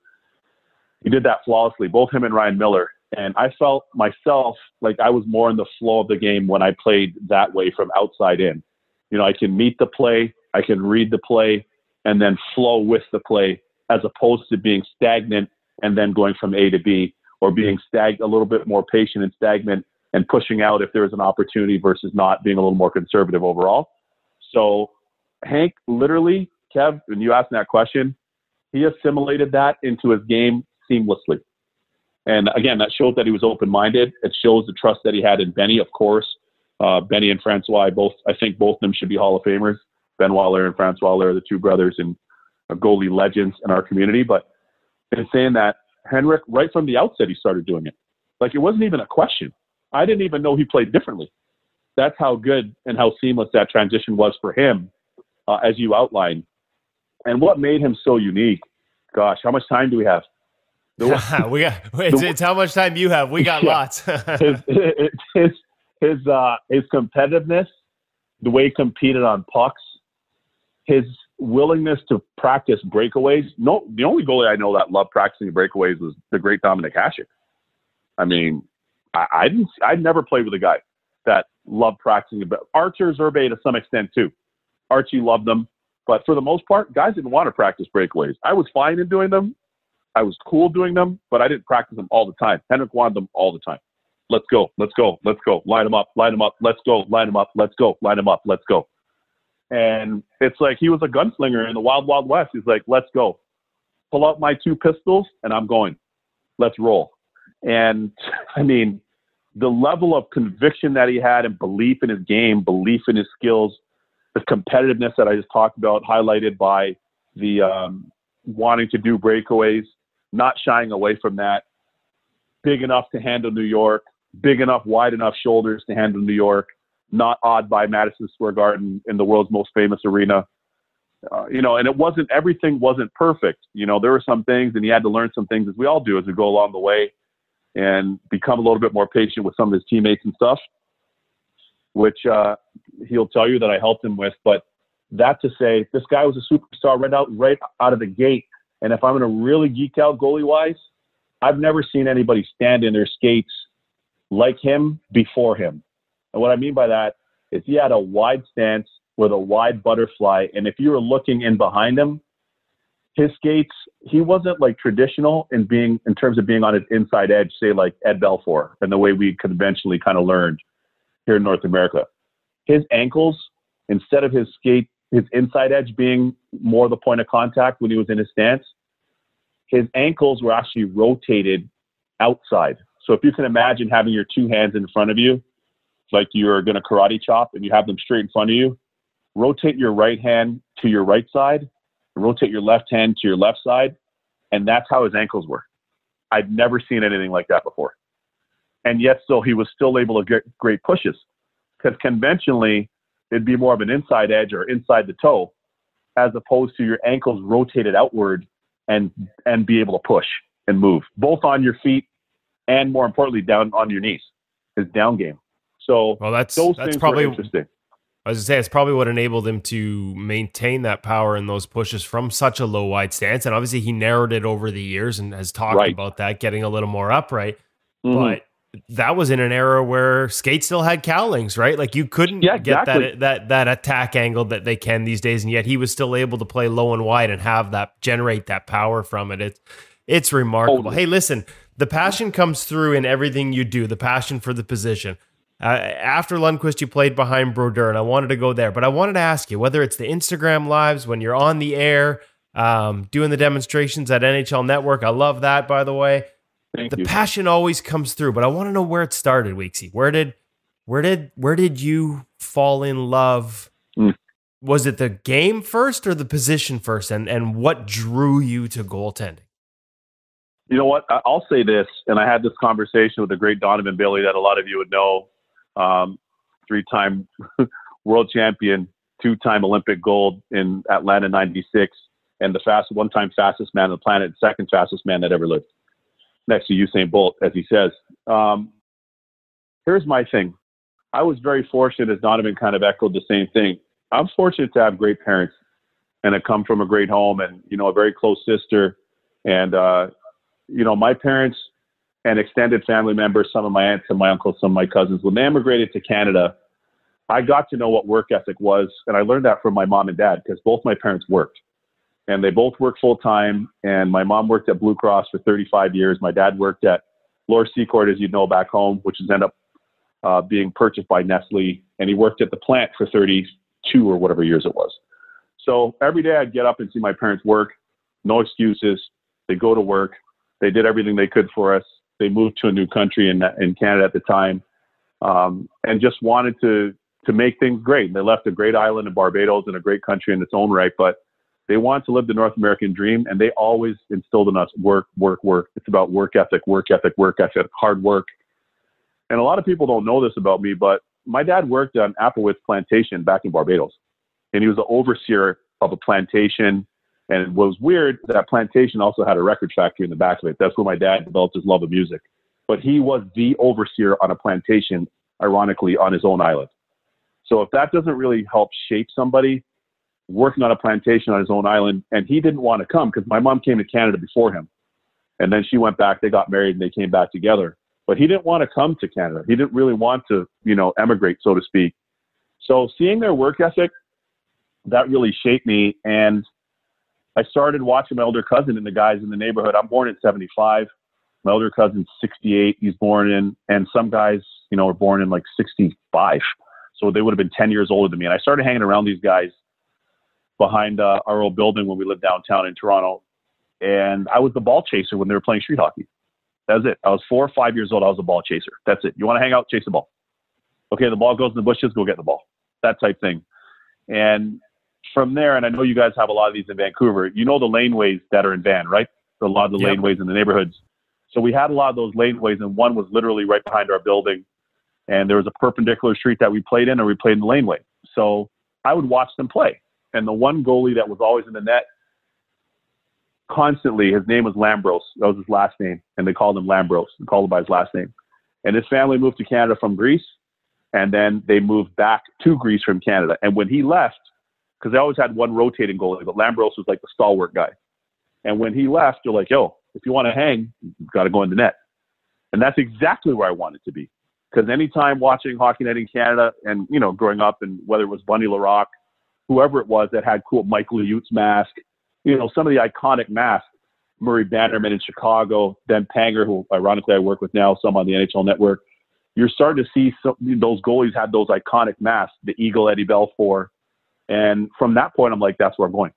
He did that flawlessly, both him and Ryan Miller. And I felt myself like I was more in the flow of the game when I played that way from outside in. I can meet the play, I can read the play, and then flow with the play, as opposed to being stagnant and then going from A to B, or being a little bit more patient and stagnant and pushing out if there is an opportunity versus not, being a little more conservative overall. So Hank, literally, Kev, when you asked me that question, he assimilated that into his game seamlessly. And again, that shows that he was open-minded. It shows the trust that he had in Benny, of course. Benny and Francois, I think both of them should be Hall of Famers. Benoit Allaire and Francois Allaire are the two brothers and goalie legends in our community. But in saying that, Henrik, right from the outset, he started doing it. Like, it wasn't even a question. I didn't even know he played differently. That's how good and how seamless that transition was for him, as you outlined. And what made him so unique, gosh, how much time do we have? It's how much time you have. We got lots. his competitiveness, the way he competed on pucks, his willingness to practice breakaways. No, the only goalie I know that loved practicing breakaways was the great Dominic Hasek. I mean, I'd never played with a guy that loved practicing. But Archer Zerbe to some extent too. Archie loved them, but for the most part, guys didn't want to practice breakaways. I was fine in doing them. I was cool doing them, but I didn't practice them all the time. Henrik wanted them all the time. Let's go. Let's go. Let's go. Line them up. Line them up. Let's go. Line them up. Let's go. Line them up. Let's go. And it's like he was a gunslinger in the Wild Wild West. He's like, let's go. Pull out my two pistols, and I'm going. Let's roll. And, I mean, the level of conviction that he had and belief in his game, belief in his skills, the competitiveness that I just talked about, highlighted by the wanting to do breakaways, not shying away from that, big enough to handle New York, big enough, wide enough shoulders to handle New York, not awed by Madison Square Garden in the world's most famous arena. And everything wasn't perfect. There were some things, and he had to learn some things, as we all do as we go along the way, and become a little bit more patient with some of his teammates and stuff, which he'll tell you that I helped him with. But that to say, this guy was a superstar right out of the gate. And if I'm going to really geek out goalie-wise, I've never seen anybody stand in their skates like him before him. And what I mean by that is he had a wide stance with a wide butterfly. And if you were looking in behind him, his skates, he wasn't like traditional in terms of being on his inside edge, say like Ed Belfour, and the way we conventionally kind of learned here in North America. His ankles, instead of his inside edge being more the point of contact when he was in his stance, his ankles were actually rotated outside. So if you can imagine having your two hands in front of you, like you're going to karate chop and you have them straight in front of you, rotate your right hand to your right side, rotate your left hand to your left side, and that's how his ankles were. I'd never seen anything like that before. And yet still, he was still able to get great pushes, because conventionally, it'd be more of an inside edge or inside the toe, as opposed to your ankles rotated outward and be able to push and move both on your feet and, more importantly, down on your knees. His down game. So that's things probably were interesting. I was going to say, it's probably what enabled him to maintain that power in those pushes from such a low, wide stance. And obviously he narrowed it over the years and has talked about that, getting a little more upright. Mm-hmm. But that was in an era where skates still had cowlings, right? Like you couldn't get that attack angle that they can these days. And yet he was still able to play low and wide and generate that power from it. It's remarkable. Totally. Hey, listen, the passion comes through in everything you do, the passion for the position. After Lundqvist, you played behind Brodeur, and I wanted to go there. But I wanted to ask you, whether it's the Instagram lives, when you're on the air, doing the demonstrations at NHL Network. I love that, by the way. Thank you. Passion always comes through, but I want to know where it started, Weeksy. Where did you fall in love? Was it the game first or the position first? And what drew you to goaltending? You know what? I'll say this, and I had this conversation with the great Donovan Bailey that a lot of you would know, 3-time world champion, 2-time Olympic gold in Atlanta '96, and the one-time fastest man on the planet, second fastest man that ever lived, next to Usain Bolt, as he says. Here's my thing. I was very fortunate, as Donovan kind of echoed the same thing. I'm fortunate to have great parents and I come from a great home and, a very close sister. And, my parents and extended family members, some of my aunts and my uncles, some of my cousins, when they immigrated to Canada, I got to know what work ethic was. And I learned that from my mom and dad because both my parents worked. And they both worked full time. And my mom worked at Blue Cross for 35 years. My dad worked at Lower Seacourt, as you know, back home, which has ended up being purchased by Nestle. And he worked at the plant for 32 or whatever years it was. So every day I'd get up and see my parents work. No excuses. They go to work. They did everything they could for us. They moved to a new country in Canada at the time, and just wanted to make things great. They left a great island in Barbados and a great country in its own right, but they wanted to live the North American dream, and they always instilled in us work, work, work. It's about work ethic, hard work. And a lot of people don't know this about me, but my dad worked on Applewitz Plantation back in Barbados, and he was the overseer of a plantation. And what was weird, that plantation also had a record factory in the back of it. That's where my dad developed his love of music. But he was the overseer on a plantation, ironically, on his own island. So if that doesn't really help shape somebody working on a plantation on his own island, and he didn't want to come because my mom came to Canada before him. And then she went back, they got married, and they came back together. But he didn't want to come to Canada. He didn't really want to, emigrate, so to speak. So seeing their work ethic, that really shaped me. And I started watching my older cousin and the guys in the neighborhood. I'm born in 75. My older cousin's 68. He's born in, and some guys, were born in like 65. So they would have been 10 years older than me. And I started hanging around these guys behind our old building when we lived downtown in Toronto. And I was the ball chaser when they were playing street hockey. That was it. I was 4 or 5 years old. I was a ball chaser. That's it. You want to hang out, chase the ball. Okay, the ball goes in the bushes, go get the ball. That type thing. And from there, and I know you guys have a lot of these in Vancouver, the laneways that are in Van, right? A lot of the laneways in the neighborhoods. So we had a lot of those laneways, and one was literally right behind our building. And there was a perpendicular street that we played in, or we played in the laneway. So I would watch them play. And the one goalie that was always in the net constantly, his name was Lambros. That was his last name. And they called him Lambros. They called him by his last name. And his family moved to Canada from Greece. And then they moved back to Greece from Canada. And when he left, because they always had one rotating goalie, but Lambros was like the stalwart guy. And when he left, they're like, yo, if you want to hang, you've got to go in the net. And that's exactly where I wanted to be. Because anytime watching Hockey Night in Canada and, growing up, and whether it was Bunny LaRock, whoever it was that had cool Michael Luyut's mask, some of the iconic masks, Murray Bannerman in Chicago, Ben Panger, who ironically I work with now, some on the NHL Network. You're starting to see those goalies had those iconic masks, the Eagle, Eddie Belfour. And from that point, I'm like, that's where I'm going.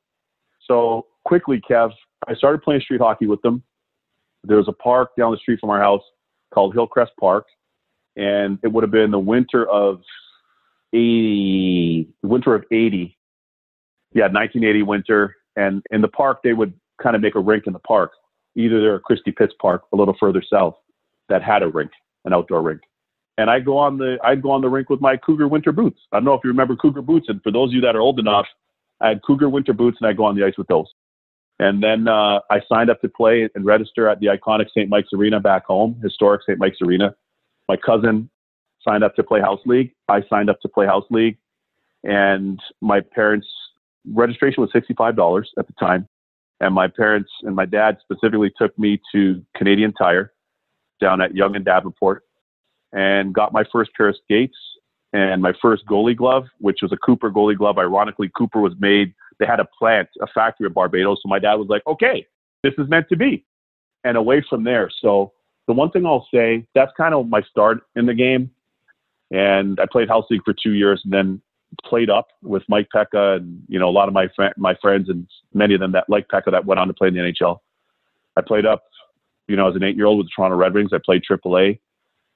So quickly, Kev, I started playing street hockey with them. There was a park down the street from our house called Hillcrest Park. And it would have been the winter of 80. Yeah, 1980 winter. And in the park, they would kind of make a rink in the park. Either there or Christie Pitts Park, a little further south, that had a rink, an outdoor rink. And I'd go on the rink with my Cougar winter boots. I don't know if you remember Cougar boots. And for those of you that are old enough, I had Cougar winter boots, and I'd go on the ice with those. And then I signed up to play and register at the iconic St. Mike's Arena back home, historic St. Mike's Arena. My cousin signed up to play house league. I signed up to play house league. And my parents' registration was $65 at the time. And my parents and my dad specifically took me to Canadian Tire down at Yonge and Davenport and got my first pair of skates and my first goalie glove, which was a Cooper goalie glove. Ironically, Cooper was made, they had a factory in Barbados. So my dad was like, okay, this is meant to be. And away from there. So the one thing I'll say, that's kind of my start in the game. And I played house league for 2 years and then played up with Mike Pekka and, a lot of my friends and many of them that like Pekka that went on to play in the NHL. I played up, as an 8-year-old with the Toronto Red Wings. I played AAA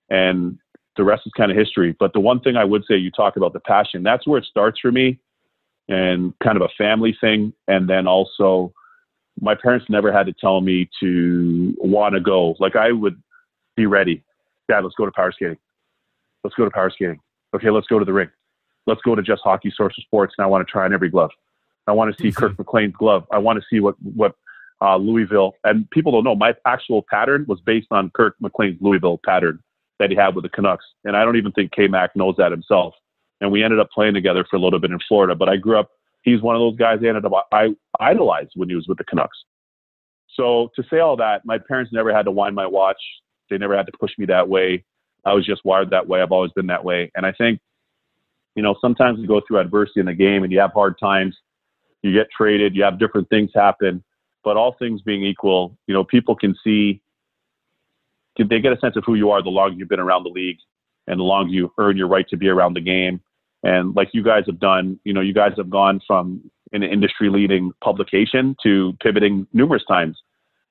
and the rest is kind of history. But the one thing I would say, you talk about the passion, that's where it starts for me and kind of a family thing. And then also my parents never had to tell me to want to go. Like I would be ready. Dad, let's go to power skating. Let's go to power skating. Okay, let's go to the rink. Let's go to Just Hockey Source of Sports, and I want to try on every glove. I want to see Kirk McLean's glove. I want to see what Louisville, and people don't know, my actual pattern was based on Kirk McLean's Louisville pattern that he had with the Canucks. And I don't even think K-Mac knows that himself. And we ended up playing together for a little bit in Florida. But I grew up, he's one of those guys I idolized when he was with the Canucks. So to say all that, my parents never had to wind my watch. They never had to push me that way. I was just wired that way. I've always been that way. And I think, sometimes you go through adversity in the game and you have hard times, you get traded, you have different things happen, but all things being equal, people can see, they get a sense of who you are the longer you've been around the league and the longer you earn your right to be around the game. And like you guys have done, you guys have gone from an industry leading publication to pivoting numerous times.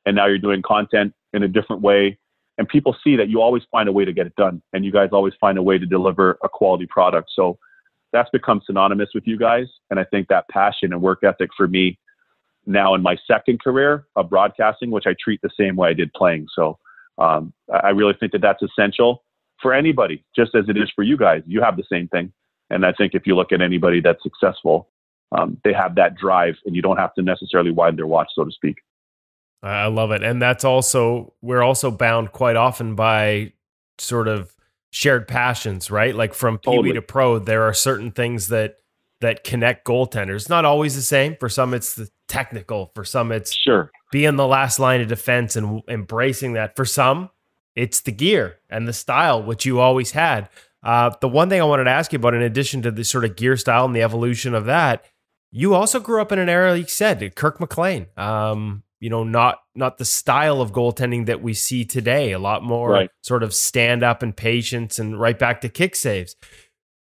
And now you're doing content in a different way. And people see that you always find a way to get it done. And you guys always find a way to deliver a quality product. So that's become synonymous with you guys. And I think that passion and work ethic for me now in my second career of broadcasting, which I treat the same way I did playing. So I really think that that's essential for anybody, just as it is for you guys. You have the same thing. And I think if you look at anybody that's successful, they have that drive and you don't have to necessarily wind their watch, so to speak. I love it. And that's also, we're also bound quite often by sort of shared passions, right? Like from Pee Wee to pro, there are certain things that connect goaltenders. Not always the same. For some, it's the technical. For some, it's being the last line of defense and embracing that. For some, it's the gear and the style, which you always had. The one thing I wanted to ask you about, in addition to the sort of gear style and the evolution of that, you also grew up in an era, like you said, Kirk McLean. Not the style of goaltending that we see today. A lot more sort of stand up and patience and right back to kick saves.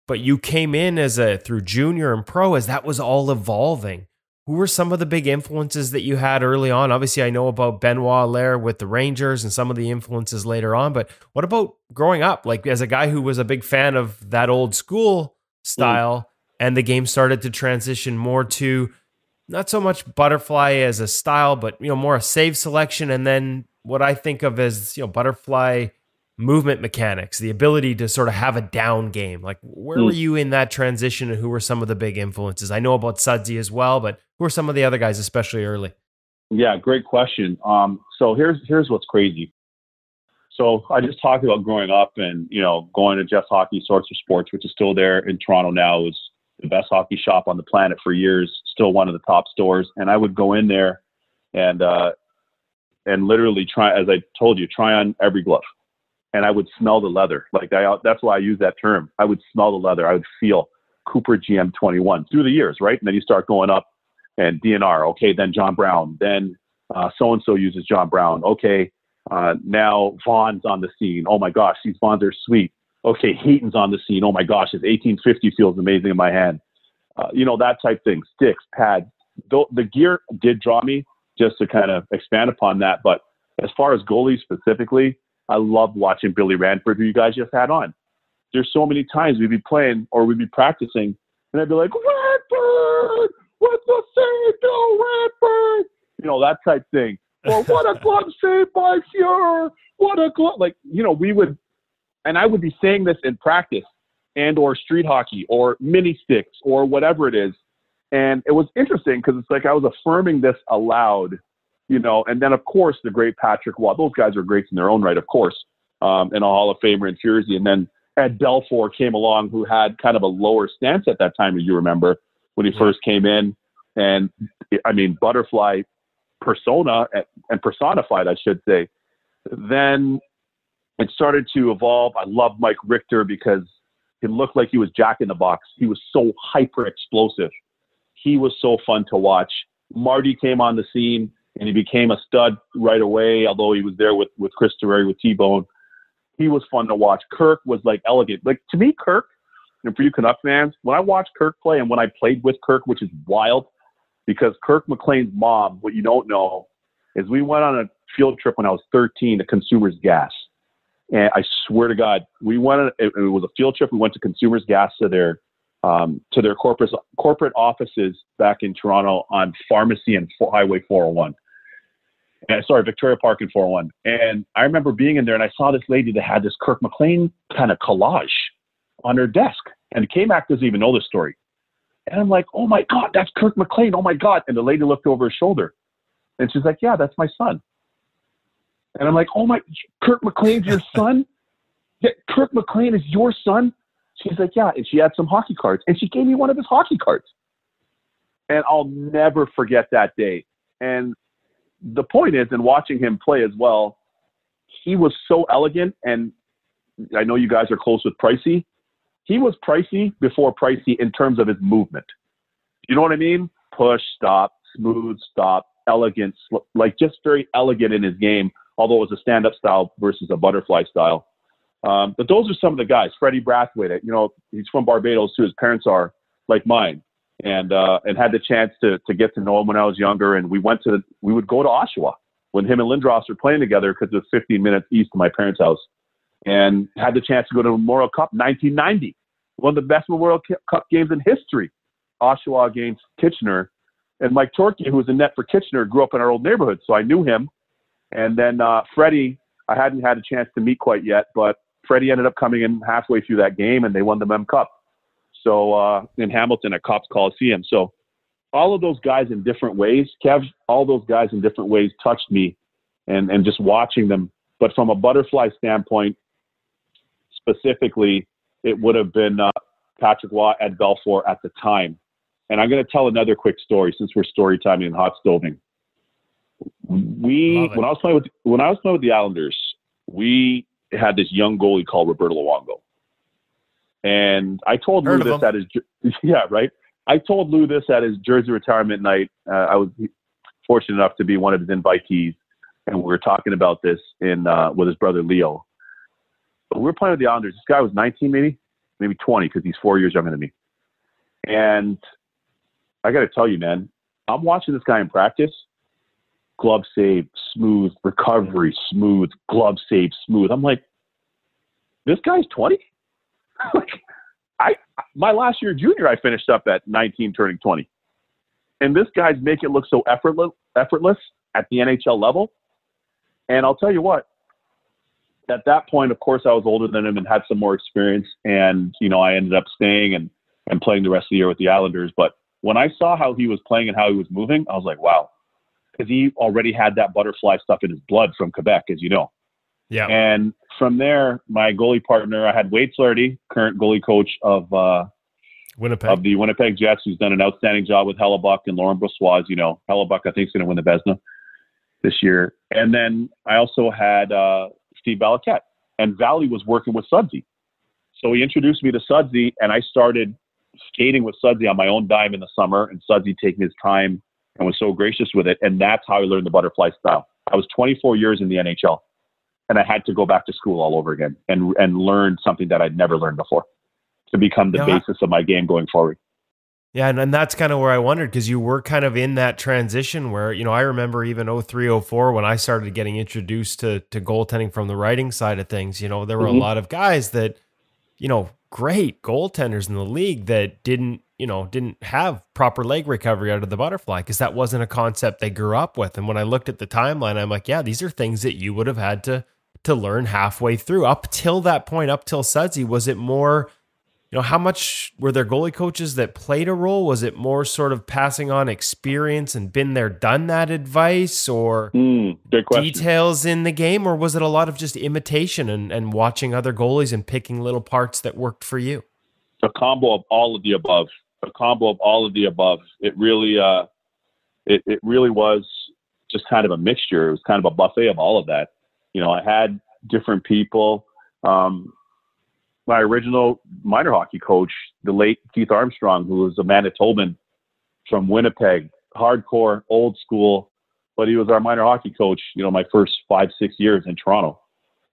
But you came in through junior and pro as that was all evolving. Who were some of the big influences that you had early on? Obviously, I know about Benoit Allaire with the Rangers and some of the influences later on. But what about growing up? Like as a guy who was a big fan of that old school style, and the game started to transition more to not so much butterfly as a style, but more a save selection, and then what I think of as butterfly movement mechanics, the ability to sort of have a down game. Like where were you in that transition, and who were some of the big influences? I know about Sudsy as well, but who are some of the other guys, especially early? Yeah, great question. So here's what's crazy. So I just talked about growing up and going to Just Hockey Source of Sports, which is still there in Toronto now. It was the best hockey shop on the planet for years, still one of the top stores. And I would go in there and literally try, as I told you, try on every glove. And I would smell the leather. That's why I use that term. I would smell the leather. I would feel Cooper GM21 through the years, right? And then you start going up and DNR. Okay, then John Brown. Then so-and-so uses John Brown. Okay, now Vaughn's on the scene. Oh my gosh, these Vaughns are sweet. Okay, Heaton's on the scene. Oh my gosh, his 1850 feels amazing in my hand. That type thing. Sticks, pads. The gear did draw me, just to kind of expand upon that. But as far as goalies specifically, I loved watching Billy Ranford, who you guys just had on. There's so many times we'd be playing or we'd be practicing, and I'd be like, Ranford, what's the save, go Ranford? That type thing. Or what a glove save by Fuhrer. What a glove. We would. And I would be saying this in practice and or street hockey or mini sticks or whatever it is. And it was interesting because it's like I was affirming this aloud, you know, and then, of course, the great Patrick Waugh. Those guys are greats in their own right, of course, and a Hall of Famer in Jersey. And then Ed Belfour came along, who had kind of a lower stance at that time, as you remember, when he first came in. And, I mean, butterfly persona and personified, I should say. Then it started to evolve. I loved Mike Richter because he looked like he was Jack in the Box. He was so hyper explosive. He was so fun to watch. Marty came on the scene and he became a stud right away, although he was there with Chris Terreri, with T-Bone. He was fun to watch. Kirk was like elegant. Like, to me, Kirk, and for you Canuck fans, when I watched Kirk play and when I played with Kirk, which is wild, because Kirk McLean's mom, what you don't know, is we went on a field trip when I was 13 to Consumers Gas. And I swear to God, we went on, it was a field trip. We went to Consumers Gas to their corporate offices back in Toronto on Pharmacy and Highway 401. Victoria Park and 401. And I remember being in there and I saw this lady that had this Kirk McLean kind of collage on her desk. And K-Mac doesn't even know this story. And I'm like, oh my God, that's Kirk McLean. Oh my God. And the lady looked over her shoulder and she's like, yeah, that's my son. And I'm like, oh my, Kirk McLean's your son? Yeah, Kirk McLean is your son? She's like, yeah. And she had some hockey cards and she gave me one of his hockey cards. And I'll never forget that day. And the point is, in watching him play as well, he was so elegant. And I know you guys are close with Pricey. He was Pricey before Pricey in terms of his movement. You know what I mean? Push, stop, smooth, stop, elegant, like just very elegant in his game, although it was a stand-up style versus a butterfly style. But those are some of the guys. Freddie Brathwaite, you know, he's from Barbados too. His parents are like mine. And had the chance to get to know him when I was younger. And we would go to Oshawa when him and Lindros were playing together because it was 15 minutes east of my parents' house, and had the chance to go to Memorial Cup 1990, one of the best Memorial Cup games in history, Oshawa against Kitchener. And Mike Torkey, who was in net for Kitchener, grew up in our old neighborhood, so I knew him. And then Freddie, I hadn't had a chance to meet quite yet, but Freddie ended up coming in halfway through that game, and they won the Mem Cup. So in Hamilton at Copps Coliseum. So all of those guys in different ways, Kev, all those guys in different ways touched me and just watching them. But from a butterfly standpoint, specifically, it would have been Patrick Waugh, Ed Belfour at the time. And I'm going to tell another quick story since we're story timing and hot stoving. When I was playing with the Islanders, we had this young goalie called Brodeur and Luongo. And I told Lou this at his, I told Lou this at his jersey retirement night. I was fortunate enough to be one of his invitees, and we were talking about this with his brother Leo. But we were playing with the Islanders. This guy was 19, maybe 20, because he's 4 years younger than me. And I got to tell you, man, I'm watching this guy in practice. Glove save, smooth. Recovery, smooth. Glove save, smooth. I'm like, this guy's 20? Like, my last year junior, I finished up at 19, turning 20. And this guy's making it look so effortless at the NHL level. And I'll tell you what, at that point, of course, I was older than him and had some more experience. And, you know, I ended up staying and playing the rest of the year with the Islanders. But when I saw how he was playing and how he was moving, I was like, wow. Because he already had that butterfly stuff in his blood from Quebec, as you know. Yeah. And from there, my goalie partner, I had Wade Flaherty, current goalie coach of Winnipeg, of the Winnipeg Jets, who's done an outstanding job with Hellebuck and Laurent Brossoit. You know, Hellebuck, I think, is going to win the Vezina this year. And then I also had Steve Balaquette, and Valley was working with Sudsy. So he introduced me to Sudsy, and I started skating with Sudsy on my own dime in the summer, and Sudsy taking his time and was so gracious with it. And that's how I learned the butterfly style. I was 24 years in the NHL. And I had to go back to school all over again and learn something that I'd never learned before to become the basis of my game going forward. Yeah, and that's kind of where I wondered, because you were kind of in that transition where, you know, I remember even 03, 04 when I started getting introduced to goaltending from the writing side of things. You know, there were a lot of guys that, you know, great goaltenders in the league that didn't have proper leg recovery out of the butterfly because that wasn't a concept they grew up with. And when I looked at the timeline, I'm like, yeah, these are things that you would have had to learn halfway through. Up till that point, up till Sudsy, was it more how much were there goalie coaches that played a role? Was it more sort of passing on experience and been there, done that advice, or good question. details in the game? Or was it a lot of just imitation and watching other goalies and picking little parts that worked for you? A combo of all of the above. It really, it really was just kind of a mixture. It was kind of a buffet of all of that. I had different people. My original minor hockey coach, the late Keith Armstrong, who was a Manitoban from Winnipeg, hardcore, old school, but he was our minor hockey coach, my first 5-6 years in Toronto.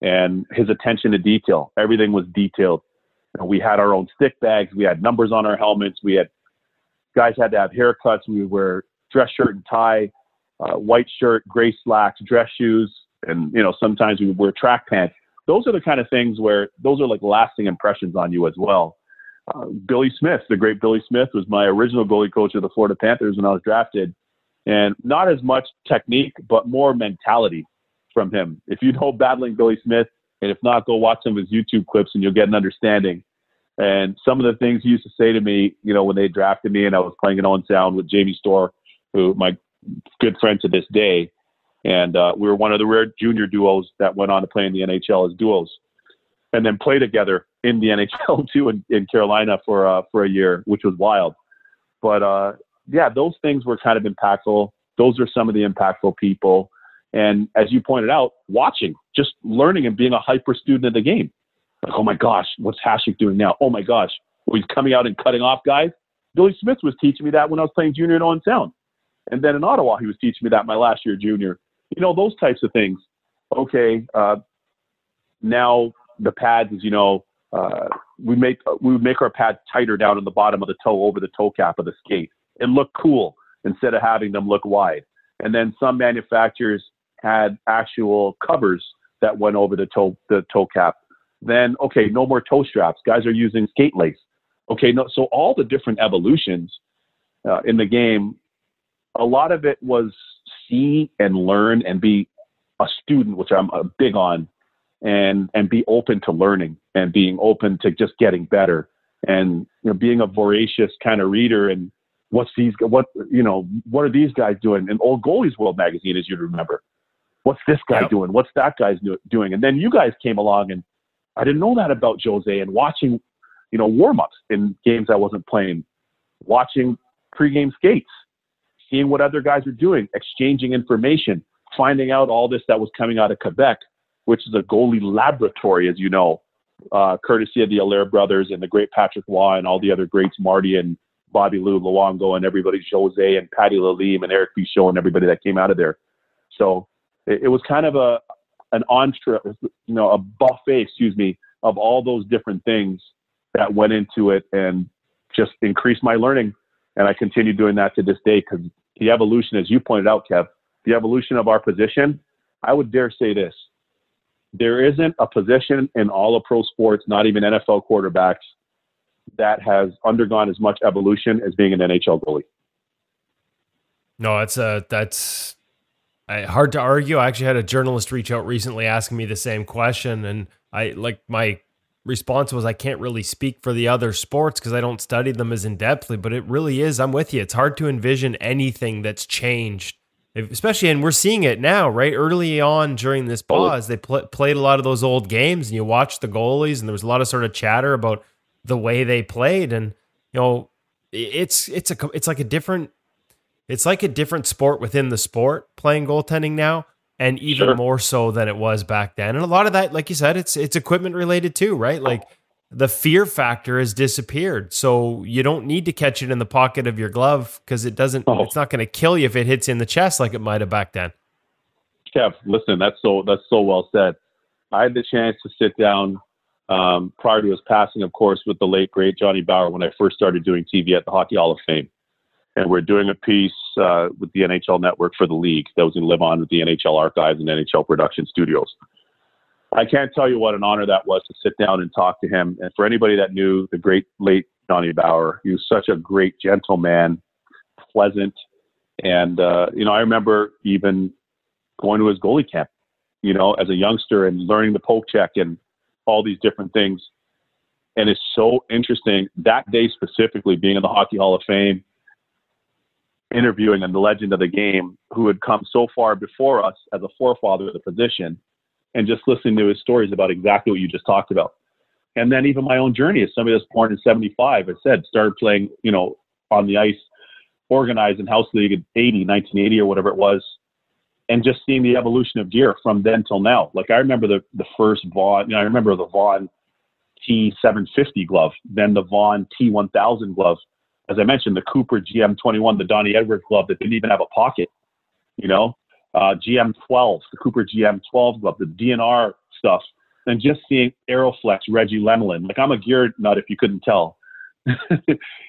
And his attention to detail, everything was detailed. We had our own stick bags. We had numbers on our helmets. Guys had to have haircuts. We would wear dress shirt and tie, white shirt, gray slacks, dress shoes. And, sometimes we would wear track pants. Those are the kind of things where those are like lasting impressions on you as well. Billy Smith, the great Billy Smith, was my original goalie coach of the Florida Panthers when I was drafted. And not as much technique, but more mentality from him. If you know Battling Billy Smith, and if not, go watch some of his YouTube clips and you'll get an understanding. And some of the things he used to say to me, when they drafted me and I was playing in Owen Sound with Jamie Storr, who my good friend to this day. And we were one of the rare junior duos that went on to play in the NHL as duos, and then play together in the NHL too in Carolina for a year, which was wild. But those things were kind of impactful. Those are some of the impactful people. And as you pointed out, watching, just learning and being a hyper student of the game. Like, oh my gosh, what's Hasek doing now? Oh my gosh, he's coming out and cutting off guys. Billy Smith was teaching me that when I was playing junior in Owen Sound. And then in Ottawa, he was teaching me that my last year junior. Those types of things. Okay, now the pads, as we would make our pads tighter down in the bottom of the toe over the toe cap of the skate. It looked cool instead of having them look wide. And then some manufacturers had actual covers that went over the toe cap. Then, okay, no more toe straps. Guys are using skate lace. Okay, so all the different evolutions in the game, a lot of it was see and learn and be a student, which I'm big on, and be open to learning and being open to just getting better, and being a voracious kind of reader. And what are these guys doing? In Old Goalies World magazine, as you remember, what's this guy doing? What's that guy's doing? And then you guys came along, and I didn't know that about Jose. And watching, warm-ups in games I wasn't playing, watching pregame skates, seeing what other guys are doing, exchanging information, finding out all this that was coming out of Quebec, which is a goalie laboratory, as you know, courtesy of the Allaire brothers and the great Patrick Waugh and all the other greats, Marty and Bobby Lou, Luongo, and everybody, Jose and Patty Lalim and Eric Bichot and everybody that came out of there. So it was kind of an entree, a buffet, of all those different things that went into it, and just increased my learning. And I continue doing that to this day, because the evolution, as you pointed out, Kev, the evolution of our position, I would dare say this: there isn't a position in all of pro sports, not even NFL quarterbacks, that has undergone as much evolution as being an NHL goalie. No, that's hard to argue. I actually had a journalist reach out recently asking me the same question, and my response was, I can't really speak for the other sports because I don't study them as in-depthly, but it really is. I'm with you. It's hard to envision anything that's changed, especially, and we're seeing it now, right? Early on during this pause, they played a lot of those old games, and you watched the goalies, and there was a lot of sort of chatter about the way they played. And, it's like a different sport within the sport, playing goaltending now. And even more so than it was back then. And a lot of that, like you said, it's equipment related too, right? Like the fear factor has disappeared. So you don't need to catch it in the pocket of your glove, because it's not going to kill you if it hits you in the chest like it might have back then. Kev, listen, that's so well said. I had the chance to sit down prior to his passing, of course, with the late, great Johnny Bauer when I first started doing TV at the Hockey Hall of Fame. And we're doing a piece with the NHL Network for the league that was going to live on with the NHL Archives and NHL Production Studios. I can't tell you what an honor that was to sit down and talk to him. And for anybody that knew the great late Johnny Bauer, he was such a great gentleman, pleasant. And, I remember even going to his goalie camp, as a youngster, and learning the poke check and all these different things. And it's so interesting that day specifically, being in the Hockey Hall of Fame, interviewing a legend of the game who had come so far before us as a forefather of the position, and just listening to his stories about exactly what you just talked about. And then even my own journey as somebody that's born in 75, I said, started playing, on the ice, organized in house league in 1980 or whatever it was. And just seeing the evolution of gear from then till now. Like I remember the first Vaughn, I remember the Vaughn T750 glove, then the Vaughn T1000 glove. As I mentioned, the Cooper GM21, the Donnie Edwards glove that didn't even have a pocket, GM12, the Cooper GM12 glove, the DNR stuff, and just seeing Aeroflex, Reggie Lemelin. Like I'm a gear nut if you couldn't tell.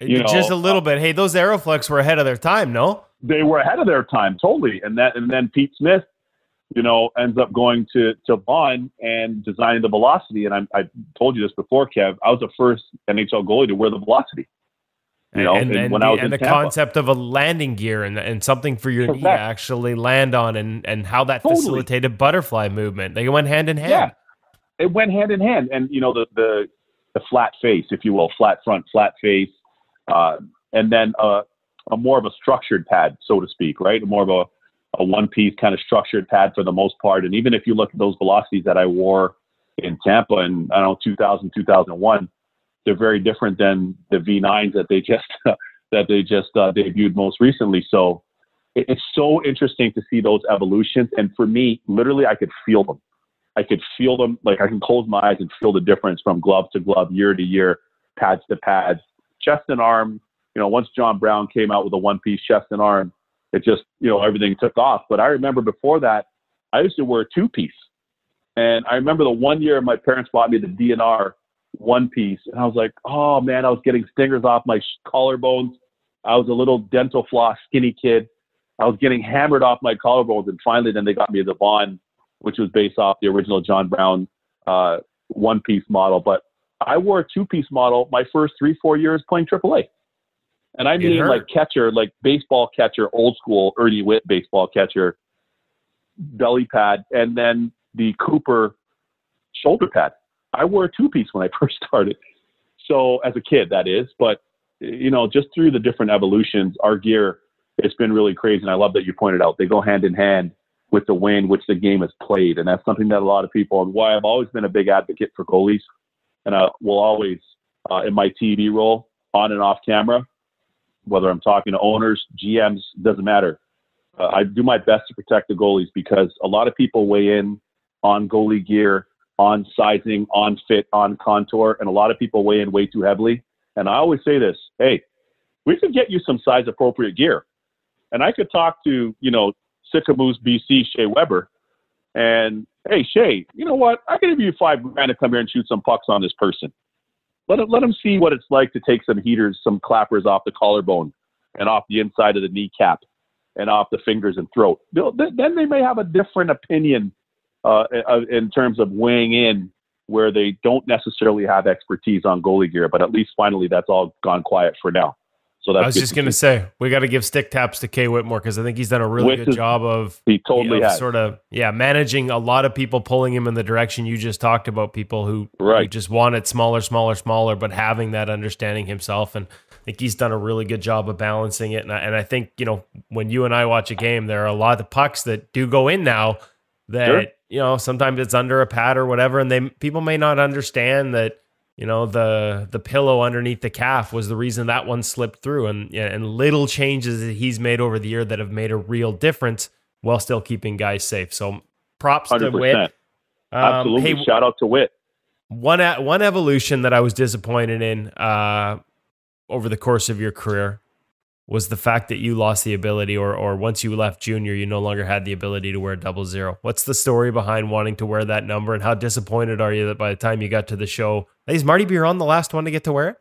Just a little bit. Hey, those Aeroflex were ahead of their time, no? They were ahead of their time, totally. And then Pete Smith, ends up going to Vaughn and designing the Velocity. And I told you this before, Kev, I was the first NHL goalie to wear the Velocity. And the concept of a landing gear and something for your knee to actually land on and how that facilitated butterfly movement. They went hand in hand. Yeah, it went hand in hand. And, the flat face, if you will, flat front, flat face, and then a more of a structured pad, so to speak, right? More of a one-piece kind of structured pad for the most part. And even if you look at those Velocities that I wore in Tampa in, 2000, 2001, they're very different than the V9s that they just debuted most recently. So it's so interesting to see those evolutions. And for me, literally, I could feel them. Like I can close my eyes and feel the difference from glove to glove, year to year, pads to pads, chest and arm. Once John Brown came out with a one-piece chest and arm, it just, everything took off. But I remember before that, I used to wear a two-piece. And I remember the one year my parents bought me the DNR one-piece. And I was like, oh, man, I was getting stingers off my collarbones. I was a little dental floss skinny kid. I was getting hammered off my collarbones. And finally, then they got me the Vaughn, which was based off the original John Brown one-piece model. But I wore a two-piece model my first 3-4 years playing AAA. And I mean like catcher, like baseball catcher, old school, Ernie Witt baseball catcher, belly pad, and then the Cooper shoulder pad. I wore a two-piece when I first started. So as a kid, that is. But, just through the different evolutions, our gear, it's been really crazy. And I love that you pointed out, they go hand in hand with the way in which the game is played. And that's something that a lot of people, and why I've always been a big advocate for goalies. And I will always, in my TV role, on and off camera, whether I'm talking to owners, GMs, doesn't matter. I do my best to protect the goalies because a lot of people weigh in on goalie gear, on sizing, on fit, on contour, and a lot of people weigh in way too heavily. And I always say this, hey, we could get you some size appropriate gear. And I could talk to, Sycamoose, BC, Shea Weber, and hey, Shea, you know what? I can give you $5,000 to come here and shoot some pucks on this person. Let them see what it's like to take some heaters, some clappers off the collarbone and off the inside of the kneecap and off the fingers and throat. Then they may have a different opinion in terms of weighing in where they don't necessarily have expertise on goalie gear, but at least finally that's all gone quiet for now. So that's I was just going to say, we got to give stick taps to Kay Whitmore because I think he's done a really good job of sort of managing a lot of people, pulling him in the direction you just talked about, people who just want it smaller, but having that understanding himself. And I think he's done a really good job of balancing it. And I think, when you and I watch a game, there are a lot of pucks that do go in now that, sometimes it's under a pad or whatever. And people may not understand that, the pillow underneath the calf was the reason that one slipped through, and little changes that he's made over the year that have made a real difference while still keeping guys safe. So props 100%. To Witt. Absolutely. Hey, shout out to Witt. One evolution that I was disappointed in over the course of your career was the fact that you lost the ability, or once you left junior, you no longer had the ability to wear 00. What's the story behind wanting to wear that number, and how disappointed are you that by the time you got to the show, is Marty Biron the last one to get to wear it?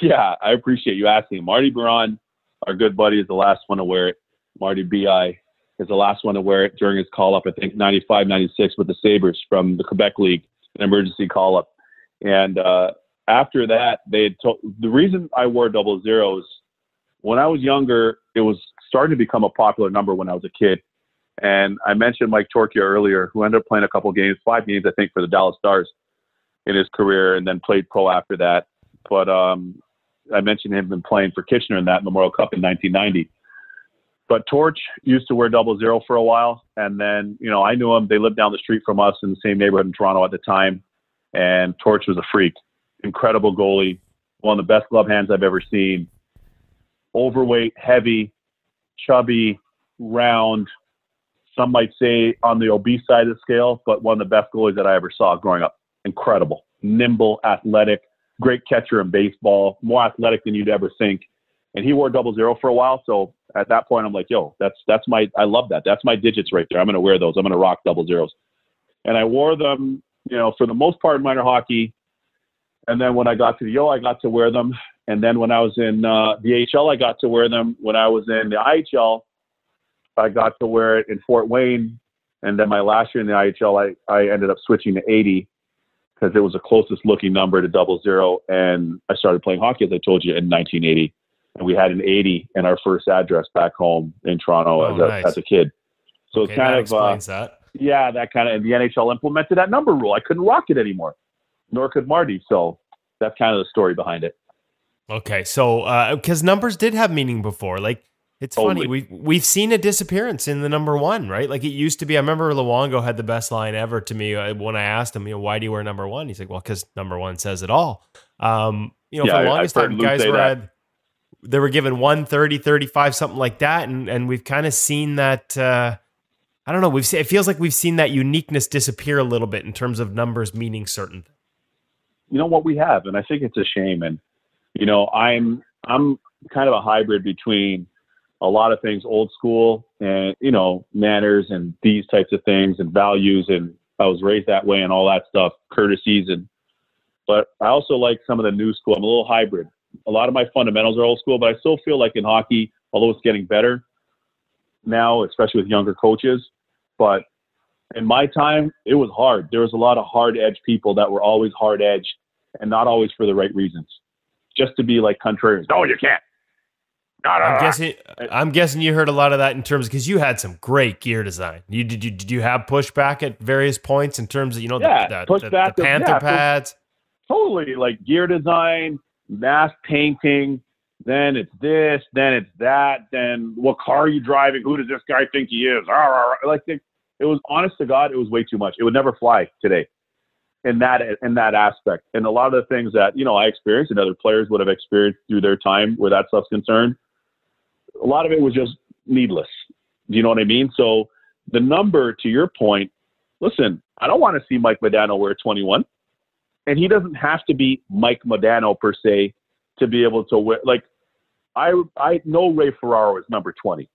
Yeah, I appreciate you asking. Marty Biron, our good buddy, is the last one to wear it. Marty B.I. is the last one to wear it during his call-up, I think 95, 96 with the Sabres from the Quebec League, an emergency call-up. And after that, they had the reason I wore 00 is when I was younger, it was starting to become a popular number when I was a kid. And I mentioned Mike Torchia earlier, who ended up playing a couple games, 5 games, I think, for the Dallas Stars. in his career, and then played pro after that. But I mentioned him been playing for Kitchener in that Memorial Cup in 1990. But Torch used to wear 00 for a while, and then I knew him. They lived down the street from us in the same neighborhood in Toronto at the time, and Torch was a freak, incredible goalie, one of the best glove hands I've ever seen. Overweight, heavy, chubby, round. Some might say on the obese side of the scale, but one of the best goalies that I ever saw growing up. Incredible, nimble, athletic, great catcher in baseball, more athletic than you'd ever think. And he wore 00 for a while. So at that point, I'm like, yo, I love that. That's my digits right there. I'm going to wear those. I'm going to rock 00s. And I wore them, for the most part in minor hockey. And then when I got to the O, I got to wear them. And then when I was in the AHL, I got to wear them. When I was in the IHL, I got to wear it in Fort Wayne. And then my last year in the IHL, I ended up switching to 80 because it was the closest looking number to 00. And I started playing hockey, as I told you, in 1980. And we had an 80 in our first address back home in Toronto as a kid. So it's kind of explains that. Yeah, that kind of, and the NHL implemented that number rule. I couldn't rock it anymore, nor could Marty. So that's kind of the story behind it. Okay, so because numbers did have meaning before, like it's Totally. funny we've seen a disappearance in the number 1, right? Like it used to be. I remember Luongo had the best line ever to me when I asked him, why do you wear number 1? He's like, well, because number 1 says it all. For the longest time, guys they were given 130, 35, something like that, and we've kind of seen that. I don't know. It feels like we've seen that uniqueness disappear a little bit in terms of numbers meaning certain things. You know what we have, and I think it's a shame. And I'm kind of a hybrid between a lot of things, old school, and manners and these types of things and values. And I was raised that way and all that stuff, courtesies, but I also like some of the new school. I'm a little hybrid. A lot of my fundamentals are old school, but I still feel like in hockey, although it's getting better now, especially with younger coaches, but in my time, it was hard. There was a lot of hard edge people that were always hard edge and not always for the right reasons. Just to be like contrarians. No, you can't. I'm guessing you heard a lot of that in terms because you had some great gear design. Did you have pushback at various points in terms of the Panther pads? Totally, like gear design, mask painting, then it's this, then it's that, then what car are you driving? Who does this guy think he is? Like it was, honest to God, it was way too much. It would never fly today in that aspect. And a lot of the things that, I experienced and other players would have experienced through their time where that stuff's concerned, a lot of it was just needless. Do you know what I mean? So the number, to your point, listen, I don't want to see Mike Modano wear 21. And he doesn't have to be Mike Modano per se to be able to wear. Like, I know Ray Ferraro is number 20.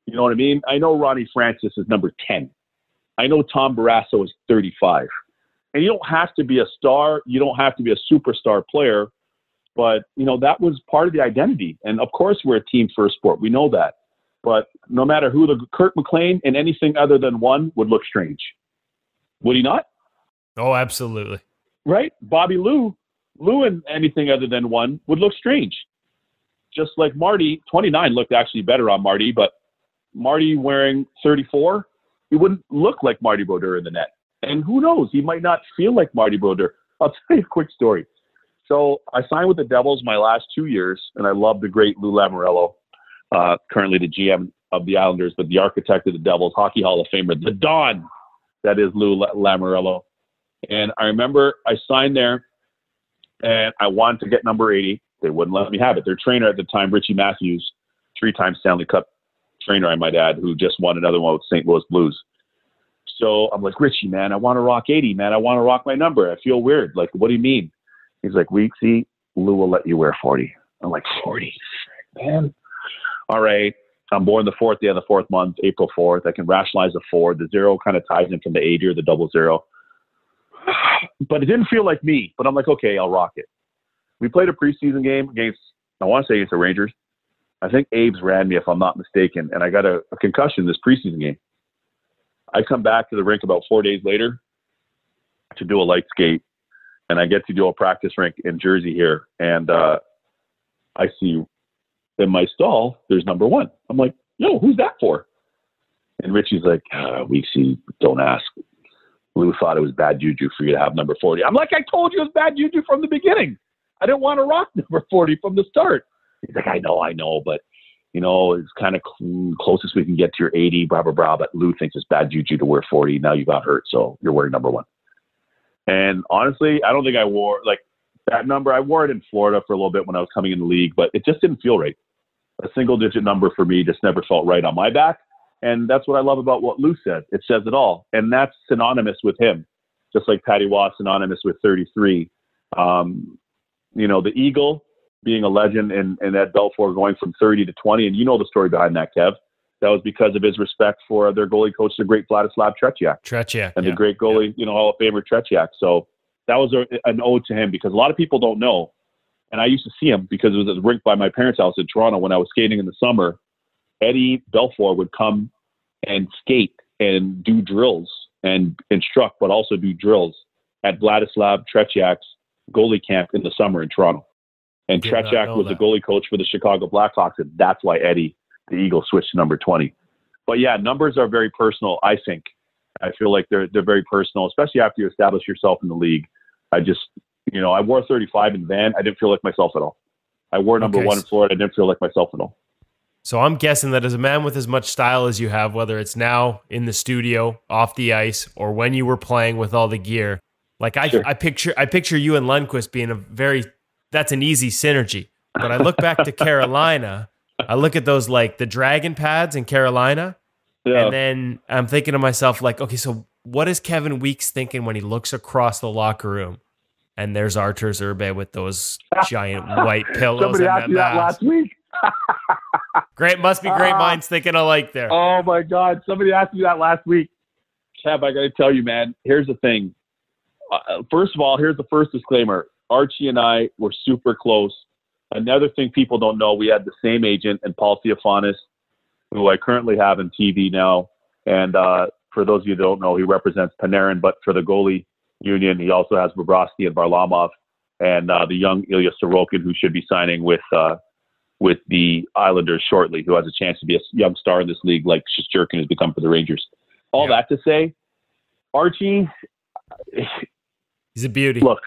You know what I mean? I know Ronnie Francis is number 10. I know Tom Barrasso is 35. And you don't have to be a star. You don't have to be a superstar player. But, that was part of the identity. And, of course, we're a team-first sport. We know that. But no matter who, Kurt McLean in anything other than 1 would look strange. Would he not? Oh, absolutely. Right? Bobby Lou in anything other than 1 would look strange. Just like Marty, 29 looked actually better on Marty, but Marty wearing 34, he wouldn't look like Marty Brodeur in the net. And who knows? He might not feel like Marty Brodeur. I'll tell you a quick story. So I signed with the Devils my last 2 years, and I love the great Lou Lamoriello, currently the GM of the Islanders, but the architect of the Devils, Hockey Hall of Famer, the Don, that is Lou Lamoriello. And I remember I signed there, and I wanted to get number 80. They wouldn't let me have it. Their trainer at the time, Richie Matthews, 3-time Stanley Cup trainer, I might add, who just won another one with St. Louis Blues. So I'm like, Richie, man, I want to rock 80, man. I want to rock my number. I feel weird. Like, what do you mean? He's like, see, Lou will let you wear 40. I'm like, 40? Man. All right. I'm born the 4th day of the 4th month, April 4th. I can rationalize the 4. The 0 kind of ties in from the 80 or the 00. But it didn't feel like me. But I'm like, okay, I'll rock it. We played a preseason game against the Rangers. I think Abe's ran me, if I'm not mistaken, and I got a concussion this preseason game. I come back to the rink about 4 days later to do a light skate, and I get to do a practice rink in Jersey here, and I see in my stall, there's number 1. I'm like, yo, who's that for? And Richie's like, Weeksy, don't ask. Lou thought it was bad juju for you to have number 40. I'm like, I told you it was bad juju from the beginning. I didn't want to rock number 40 from the start. He's like, I know, but, it's kind of closest we can get to your 80, blah, blah, blah. But Lou thinks it's bad juju to wear 40. Now you got hurt, so you're wearing number 1. And honestly, I don't think I wore, that number. I wore it in Florida for a little bit when I was coming in the league, but it just didn't feel right. A single-digit number for me just never felt right on my back. And that's what I love about what Lou said. It says it all. And that's synonymous with him, just like Patty Waugh synonymous with 33. The Eagle being a legend and Ed Belfour going from 30 to 20. And you know the story behind that, Kev. That was because of his respect for their goalie coach, the great Vladislav Tretiak. And the great goalie, Hall of Famer Tretiak. So that was an ode to him because a lot of people don't know. And I used to see him because it was at the rink by my parents' house in Toronto when I was skating in the summer. Eddie Belfour would come and skate and do drills and instruct, but also do drills at Vladislav Tretiak's goalie camp in the summer in Toronto. And Tretiak was the goalie coach for the Chicago Blackhawks, and that's why Eddie, the Eagle, switched to number 20. But yeah, numbers are very personal, I think. I feel like they're very personal, especially after you establish yourself in the league. I just, I wore 35 in Van. I didn't feel like myself at all. I wore number 1 in Florida. I didn't feel like myself at all. So I'm guessing that as a man with as much style as you have, whether it's now in the studio, off the ice, or when you were playing with all the gear, I picture you and Lundqvist being that's an easy synergy. But I look back to Carolina, I look at those the dragon pads in Carolina, and then I'm thinking to myself okay, so what is Kevin Weeks thinking when he looks across the locker room and there's Artur Zerbe with those giant white pillows? Somebody asked me that last week. Must be great minds thinking alike there. Oh my God. Somebody asked me that last week. Kev, I got to tell you, man, here's the thing. First of all, here's the first disclaimer. Archie and I were super close. Another thing people don't know, we had the same agent and Paul Theophanis, who I currently have in TV now. And for those of you who don't know, he represents Panarin, but for the goalie union, he also has Bobrovsky and Varlamov and the young Ilya Sorokin, who should be signing with the Islanders shortly, who has a chance to be a young star in this league like Shesterkin has become for the Rangers. All that to say, Archie, he's a beauty. Look,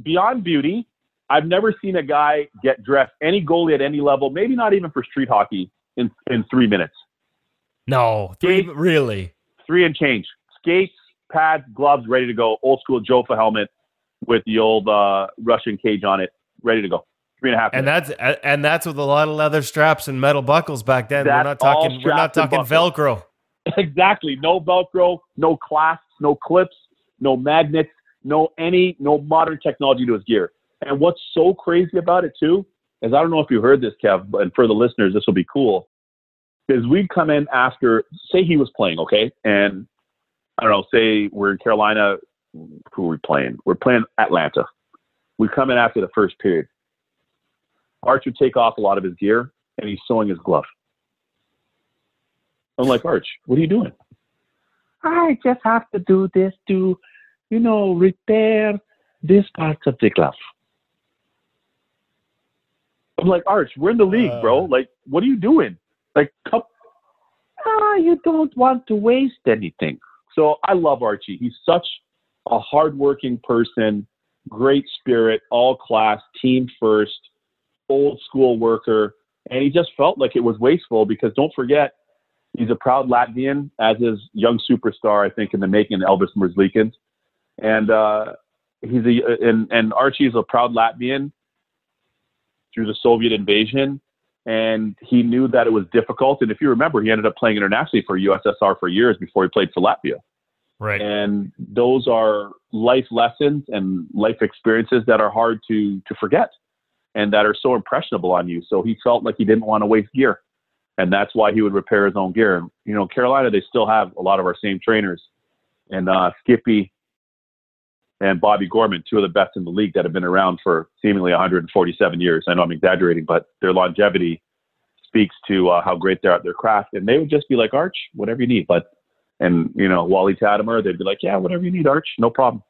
beyond beauty, I've never seen a guy get dressed, any goalie at any level, maybe not even for street hockey, in 3 minutes. No, really? 3 and change. Skates, pads, gloves, ready to go. Old school Jofa helmet with the old Russian cage on it, ready to go. 3.5 minutes. And that's with a lot of leather straps and metal buckles back then. We're not talking Velcro. Exactly. No Velcro, no clasps, no clips, no magnets, no modern technology to his gear. And what's so crazy about it too is, I don't know if you heard this, Kev, but for the listeners, this will be cool. Is we'd come in after, say he was playing, okay? And I don't know, say we're in Carolina, who are we playing? We're playing Atlanta. We come in after the first period. Arch would take off a lot of his gear, and he's sewing his glove. I'm like, Arch, what are you doing? I just have to do this to, repair this part of the glove. I'm like, Arch, we're in the league, bro. What are you doing? You don't want to waste anything. So I love Archie. He's such a hardworking person, great spirit, all class, team first, old school worker. And he just felt like it was wasteful because don't forget, he's a proud Latvian, as is young superstar, I think, in the making, Elvis Merzlikins. And and Archie is a proud Latvian through the Soviet invasion. And he knew that it was difficult. And if you remember, he ended up playing internationally for USSR for years before he played for Latvia. Right. And those are life lessons and life experiences that are hard to forget and that are so impressionable on you. So he felt like he didn't want to waste gear. And that's why he would repair his own gear. And, Carolina, they still have a lot of our same trainers. And Skippy and Bobby Gorman, two of the best in the league that have been around for seemingly 147 years. I know I'm exaggerating, but their longevity speaks to how great they are at their craft. And they would just be like, Arch, whatever you need. Wally Tadimer, they'd be like, yeah, whatever you need, Arch, no problem.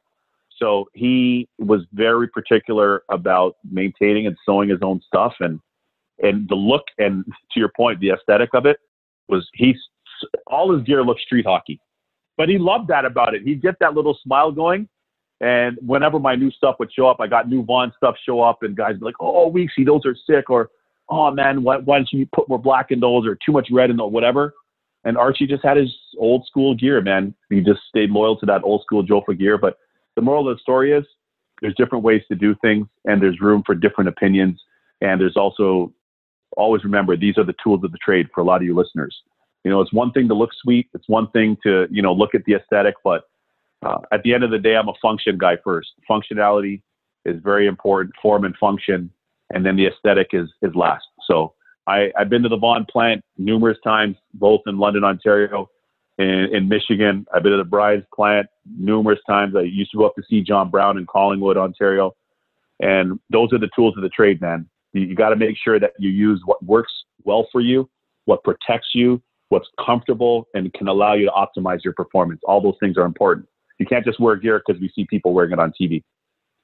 So he was very particular about maintaining and sewing his own stuff. And the look, and to your point, the aesthetic of it was all his gear looked street hockey. But he loved that about it. He'd get that little smile going. And whenever my new stuff would show up, I got new Vaughn stuff show up, and guys would be like, oh, Weeksy, those are sick. Or, oh, man, why don't you put more black in those, or too much red in those, whatever. And Archie just had his old school gear, man. He just stayed loyal to that old school Jofa gear. But the moral of the story is there's different ways to do things, and there's room for different opinions. And there's also, always remember, these are the tools of the trade for a lot of you listeners. You know, it's one thing to look sweet. It's one thing to, you know, look at the aesthetic, but at the end of the day, I'm a function guy first. Functionality is very important, form and function, and then the aesthetic is last. So I've been to the Vaughan plant numerous times, both in London, Ontario, and in Michigan. I've been to the Bride's plant numerous times. I used to go up to see John Brown in Collingwood, Ontario. And those are the tools of the trade, man. You got to make sure that you use what works well for you, what protects you, what's comfortable, and can allow you to optimize your performance. All those things are important. You can't just wear gear because we see people wearing it on TV.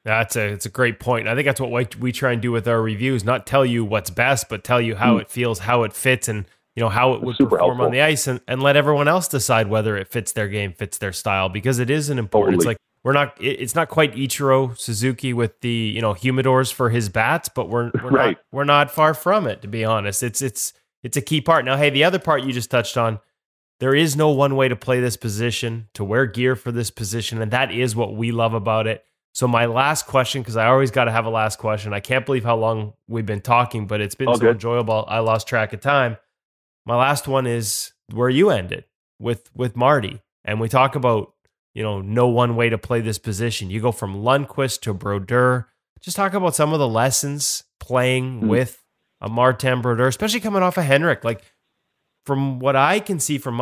It's a great point. I think that's what we try and do with our reviews, not tell you what's best, but tell you how it feels, how it fits, and how it would perform on the ice, and let everyone else decide whether it fits their game, fits their style, because it is an important. Totally. It's like it's not quite Ichiro Suzuki with the humidors for his bats, but we're right. we're not far from it, to be honest. It's a key part. Now, hey, the other part you just touched on, there is no one way to play this position, to wear gear for this position, and that is what we love about it. So my last question, because I always got to have a last question. I can't believe how long we've been talking, but it's been enjoyable. I lost track of time. My last one is where you ended with Marty, and we talk about no one way to play this position. You go from Lundqvist to Brodeur. Just talk about some of the lessons playing with a Martin Brodeur, especially coming off of Henrik. Like, from what I can see from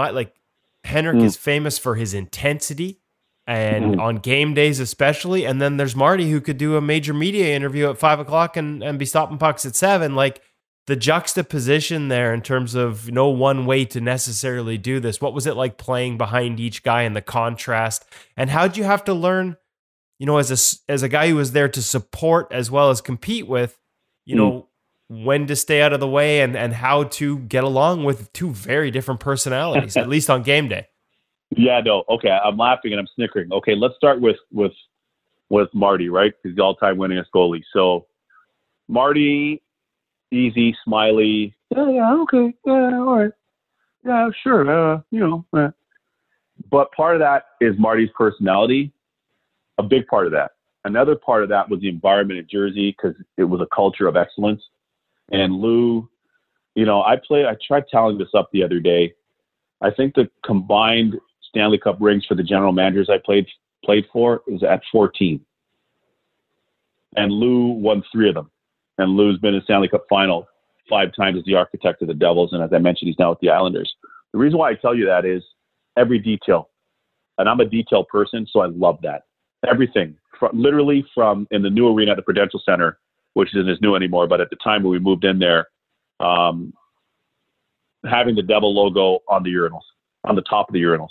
Henrik is famous for his intensity and on game days especially. And then there's Marty, who could do a major media interview at 5 o'clock and be stopping pucks at 7. Like, the juxtaposition there in terms of no one way to necessarily do this. What was it like playing behind each guy and the contrast? And how'd you have to learn, as a guy who was there to support as well as compete with, when to stay out of the way and how to get along with two very different personalities, at least on game day? Yeah, no. Okay. I'm laughing and I'm snickering. Okay. Let's start with Marty, right? He's the all-time winningest goalie. So Marty, easy, smiley. Yeah. Okay. Yeah. All right. Yeah, sure. But part of that is Marty's personality. A big part of that. Another part of that was the environment in Jersey, because it was a culture of excellence. And Lou, I tried tallying this up the other day. I think the combined Stanley Cup rings for the general managers I played for is at 14. And Lou won 3 of them. And Lou's been in Stanley Cup final 5 times as the architect of the Devils. And as I mentioned, he's now with the Islanders. The reason why I tell you that is every detail. And I'm a detail person, so I love that. Everything. Literally from in the new arena at the Prudential Center, which isn't as new anymore, but at the time when we moved in there, having the Devil logo on the urinals, on the top of the urinals,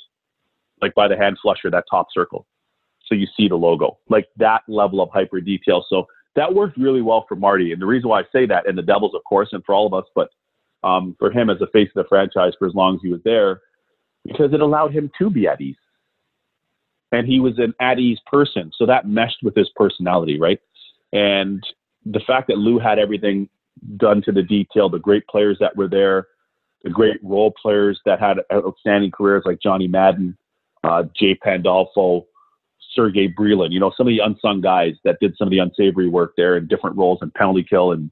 like by the hand flusher, that top circle. So you see the logo, like that level of hyper detail. So that worked really well for Marty. And the reason why I say that, and the Devils, of course, and for all of us, but for him as the face of the franchise for as long as he was there, because it allowed him to be at ease. And he was an at ease person. So that meshed with his personality, right? And the fact that Lou had everything done to the detail, the great players that were there, the great role players that had outstanding careers like Johnny Madden, Jay Pandolfo, Sergei Brelin, some of the unsung guys that did some of the unsavory work there in different roles and penalty kill and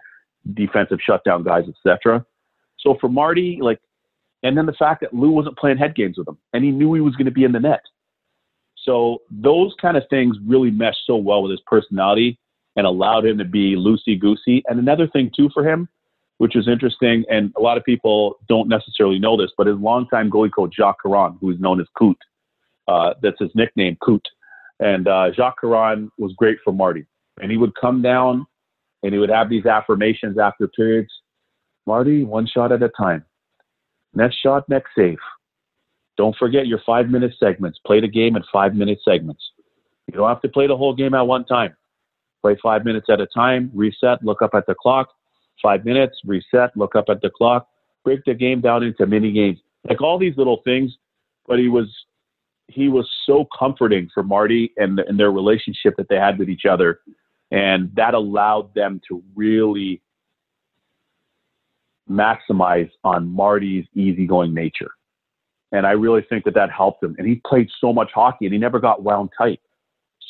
defensive shutdown guys, etc. So for Marty, and then the fact that Lou wasn't playing head games with him and he knew he was going to be in the net. So those kind of things really meshed so well with his personality and allowed him to be loosey-goosey. And another thing, too, for him, which is interesting, and a lot of people don't necessarily know this, but his longtime goalie coach, Jacques Caron, who is known as Coot, that's his nickname, Coot. And Jacques Caron was great for Marty. And he would come down and he would have these affirmations after periods. Marty, 1 shot at a time. Next shot, next save. Don't forget your 5-minute segments. Play the game in 5-minute segments. You don't have to play the whole game at one time. Play 5 minutes at a time, reset, look up at the clock, 5 minutes, reset, look up at the clock, break the game down into mini games. Like all these little things, but he was he was so comforting for Marty and their relationship that they had with each other. And that allowed them to really maximize on Marty's easygoing nature. And I really think that helped him. And he played so much hockey and he never got wound tight.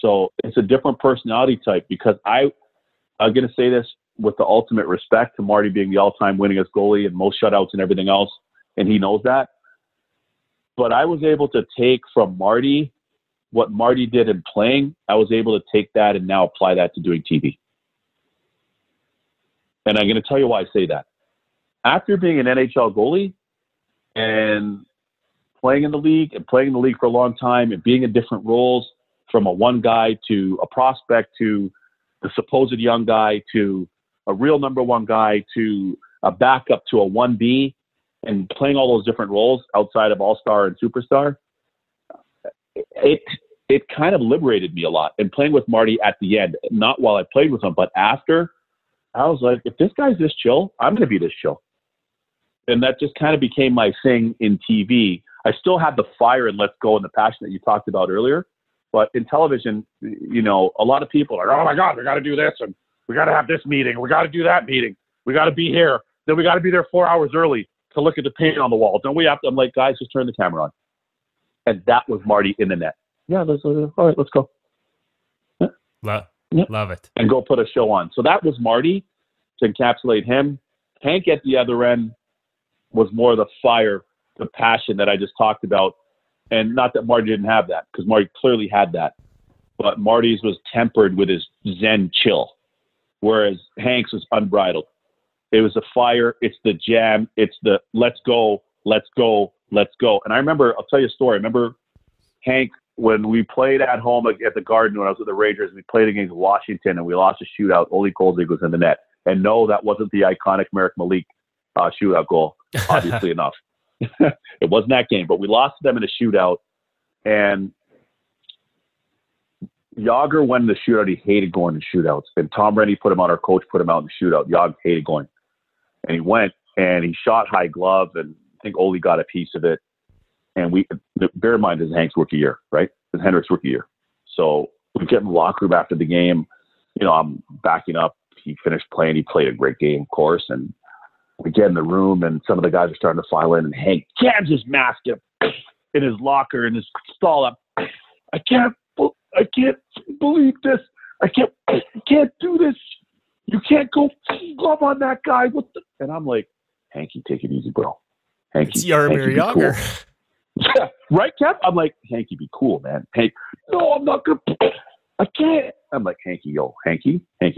So it's a different personality type, because I'm going to say this with the ultimate respect to Marty being the all-time winningest goalie and most shutouts and everything else. And he knows that. But I was able to take from Marty what Marty did in playing. I was able to take that and now apply that to doing TV. And I'm going to tell you why I say that. After being an NHL goalie and playing in the league for a long time and being in different roles, from a one guy to a prospect to the supposed young guy to a real number one guy to a backup to a 1B, and playing all those different roles outside of all-star and superstar, it kind of liberated me a lot. And playing with Marty at the end, not while I played with him, but after, I was like, if this guy's this chill, I'm going to be this chill. And that just kind of became my thing in TV. I still had the fire and let's go and the passion that you talked about earlier. But in television, you know, a lot of people are, oh my God, we got to do this and we got to have this meeting. We got to do that meeting. We got to be here. Then we got to be there 4 hours early to look at the paint on the wall. Don't we have to? I'm like, guys, just turn the camera on. And that was Marty in the net. Yeah, all right, let's go. Love it. And go put a show on. So that was Marty, to encapsulate him. Hank at the other end was more the fire, the passion that I just talked about. And not that Marty didn't have that, because Marty clearly had that. But Marty's was tempered with his Zen chill, whereas Hank's was unbridled. It was the fire. It's the jam. It's the let's go, let's go, let's go. And I remember, I'll tell you a story. I remember Hank, when we played at home at the Garden when I was with the Rangers, we played against Washington and we lost a shootout. Ole Kolzig was in the net. And no, that wasn't the iconic Marek Malik shootout goal, obviously enough. It wasn't that game, but we lost to them in a shootout. And Yager went in the shootout. He hated going to shootouts. And Tom Rennie put him on, our coach put him out in the shootout. Yager hated going. And he went and he shot high glove, and I think Ole got a piece of it. And bear in mind, this is Hank's rookie year, right? This is Henrik's rookie year. So we get in the locker room after the game. You know, I'm backing up. He finished playing. He played a great game, of course. And we get in the room, and some of the guys are starting to file in, and Hank jams his mask in his locker in his stall up. I can't believe this. I can't do this. You can't go glove on that guy. And I'm like, Hanky, take it easy, bro. Hanky, it's Jaromir Jagr. Cool. Yeah, right, Kev? I'm like, Hanky, be cool, man. Hank, no, I'm not going to. I can't. I'm like, Hanky,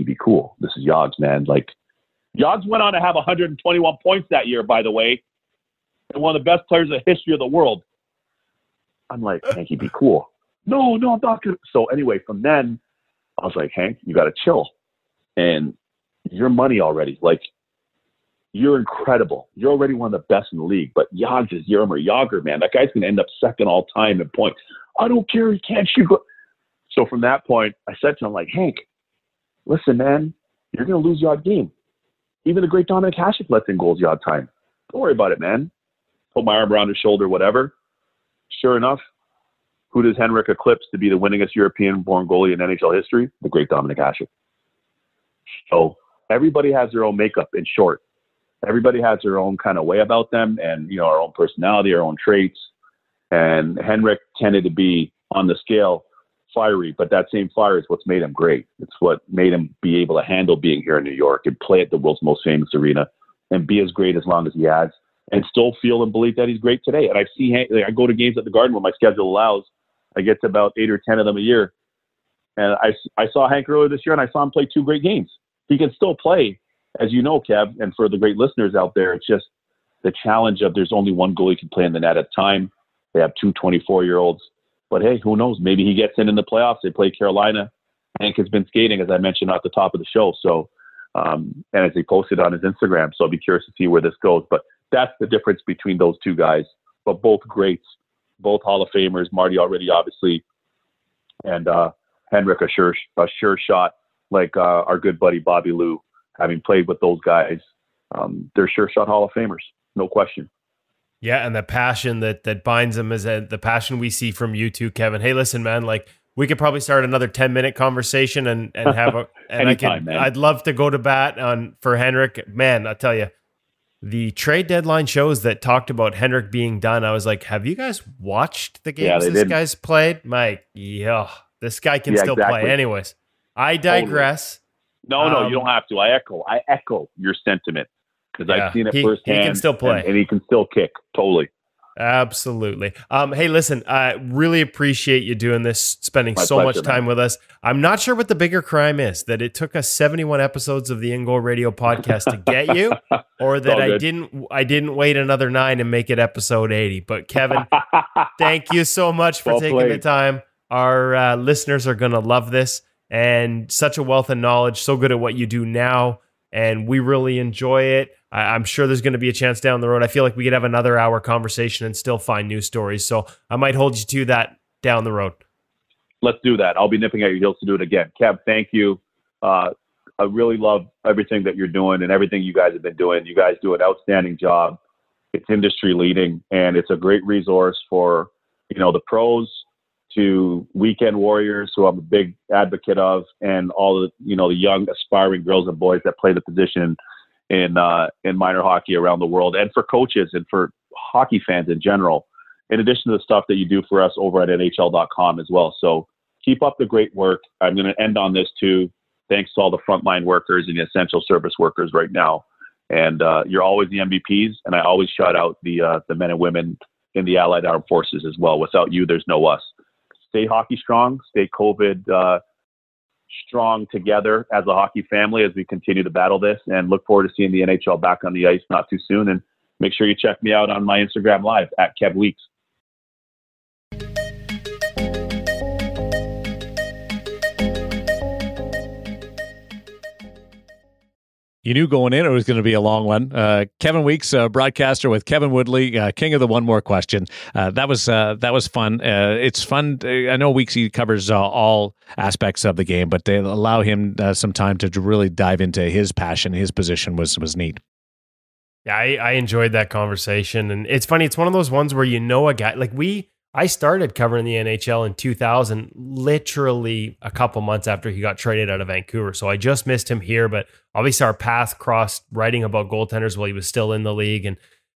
be cool. This is Yogs, man. Like, Yogs went on to have 121 points that year, by the way, and one of the best players in the history of the world. I'm like, Hanky, be cool. No, I'm not going to. So anyway, from then, I was like, Hank, you got to chill. And you're money already. Like, you're incredible. You're already one of the best in the league. But Yogs is Jaromir Jagr, man. That guy's going to end up second all time in points. I don't care. He can't shoot. So from that point, I said to him, like, Hank, listen, man, you're going to lose your odd game. Even the great Dominic Hasek lets in goals the odd time. Don't worry about it, man. Put my arm around his shoulder, whatever. Sure enough, who does Henrik eclipse to be the winningest European-born goalie in NHL history? The great Dominic Hasek. So everybody has their own makeup, in short. Everybody has their own kind of way about them and, you know, our own personality, our own traits. And Henrik tended to be on the scale fiery, but that same fire is what's made him great. It's what made him be able to handle being here in New York and play at the world's most famous arena and be as great as long as he has and still feel and believe that he's great today. And I see Hank, I go to games at the Garden when my schedule allows. I get to about 8 or 10 of them a year. And I saw Hank earlier this year, and I saw him play 2 great games. He can still play, as you know, Kev, and for the great listeners out there, it's just the challenge of there's only one goalie can play in the net at a time. They have 2 24-year-olds. But, hey, who knows? Maybe he gets in the playoffs. They play Carolina. Hank has been skating, as I mentioned at the top of the show. So, and as he posted on his Instagram. So I'll be curious to see where this goes. But that's the difference between those two guys. But both greats, both Hall of Famers. Marty already, obviously. And Henrik, a sure shot, like our good buddy Bobby Lou, having played with those guys. They're sure shot Hall of Famers. No question. Yeah, and the passion that binds them is the passion we see from you too, Kevin. Hey, listen, man, like we could probably start another 10-minute conversation and have a and Anytime, man. I'd love to go to bat for Henrik. Man, I'll tell you, the trade deadline shows that talked about Henrik being done. I was like, have you guys watched the games this guy's played? Mike, this guy can still play. Anyways, I digress. Totally. No, you don't have to. I echo your sentiment because I've seen it firsthand. He can still play. And he can still kick. Totally. Absolutely. Hey, listen, I really appreciate you doing this, spending much time with us. I'm not sure what the bigger crime is, that it took us 71 episodes of the In Goal Radio podcast to get you, or that I didn't wait another 9 and make it episode 80. But Kevin, thank you so much for taking the time. Our listeners are going to love this, and such a wealth of knowledge, so good at what you do now, and we really enjoy it. I'm sure there's going to be a chance down the road. I feel like we could have another hour conversation and still find new stories. So I might hold you to that down the road. Let's do that. I'll be nipping at your heels to do it again. Kev, thank you. I really love everything that you're doing and everything you guys have been doing. You guys do an outstanding job. It's industry leading, and it's a great resource for, the pros to weekend warriors, who I'm a big advocate of, and all the, the young aspiring girls and boys that play the position in minor hockey around the world, and for coaches and for hockey fans in general, in addition to the stuff that you do for us over at NHL.com as well. So keep up the great work. I'm going to end on this too. Thanks to all the frontline workers and the essential service workers right now. And you're always the MVPs, and I always shout out the men and women in the Allied Armed Forces as well. Without you, there's no us. Stay hockey strong, stay COVID strong together as a hockey family as we continue to battle this, and look forward to seeing the NHL back on the ice not too soon. And make sure you check me out on my Instagram Live at Kev Weeks. You knew going in it was going to be a long one. Kevin Weeks, broadcaster with Kevin Woodley, king of the one more question. That was fun. It's fun. I know Weeksy covers all aspects of the game, but they allow him some time to really dive into his passion. His position was neat. Yeah, I enjoyed that conversation, and it's funny. It's one of those ones where a guy like I started covering the NHL in 2000, literally a couple months after he got traded out of Vancouver. So I just missed him here, but obviously our path crossed writing about goaltenders while he was still in the league.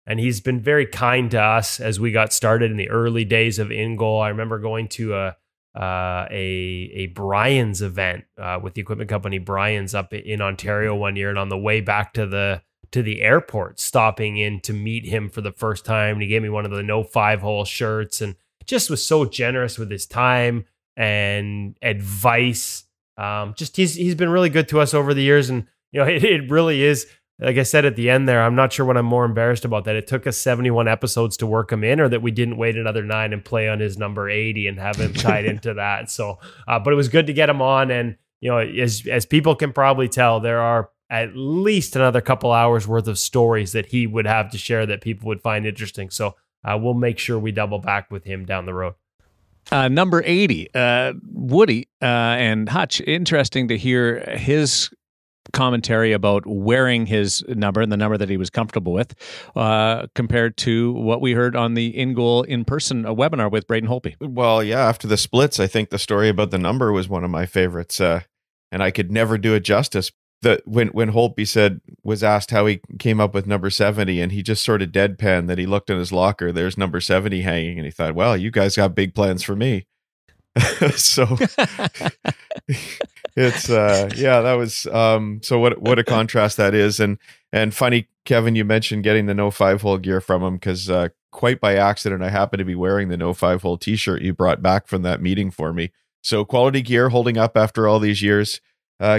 And he's been very kind to us as we got started in the early days of In Goal. I remember going to a Brian's event with the equipment company Brian's up in Ontario one year, and on the way back to the airport, stopping in to meet him for the first time. And he gave me one of the no 5-hole shirts and just was so generous with his time and advice. He's been really good to us over the years. And, it really is, like I said at the end there, I'm not sure what I'm more embarrassed about, that it took us 71 episodes to work him in, or that we didn't wait another 9 and play on his number 80 and have him tied into that. So, but it was good to get him on. And, as people can probably tell, there are at least another couple hours worth of stories that he would have to share that people would find interesting. So we'll make sure we double back with him down the road. Number 80, Woody and Hutch. Interesting to hear his commentary about wearing his number and the number that he was comfortable with compared to what we heard on the In Goal in-person webinar with Braden Holtby. Well, yeah, after the splits, I think the story about the number was one of my favorites, and I could never do it justice. When Holtby was asked how he came up with number 70, and he just sort of deadpanned that he looked in his locker, there's number 70 hanging, and he thought, well, you guys got big plans for me. So it's that was so what a contrast that is. And funny, Kevin, you mentioned getting the no 5-hole gear from him, because quite by accident I happened to be wearing the no 5-hole t-shirt you brought back from that meeting for me. So quality gear holding up after all these years.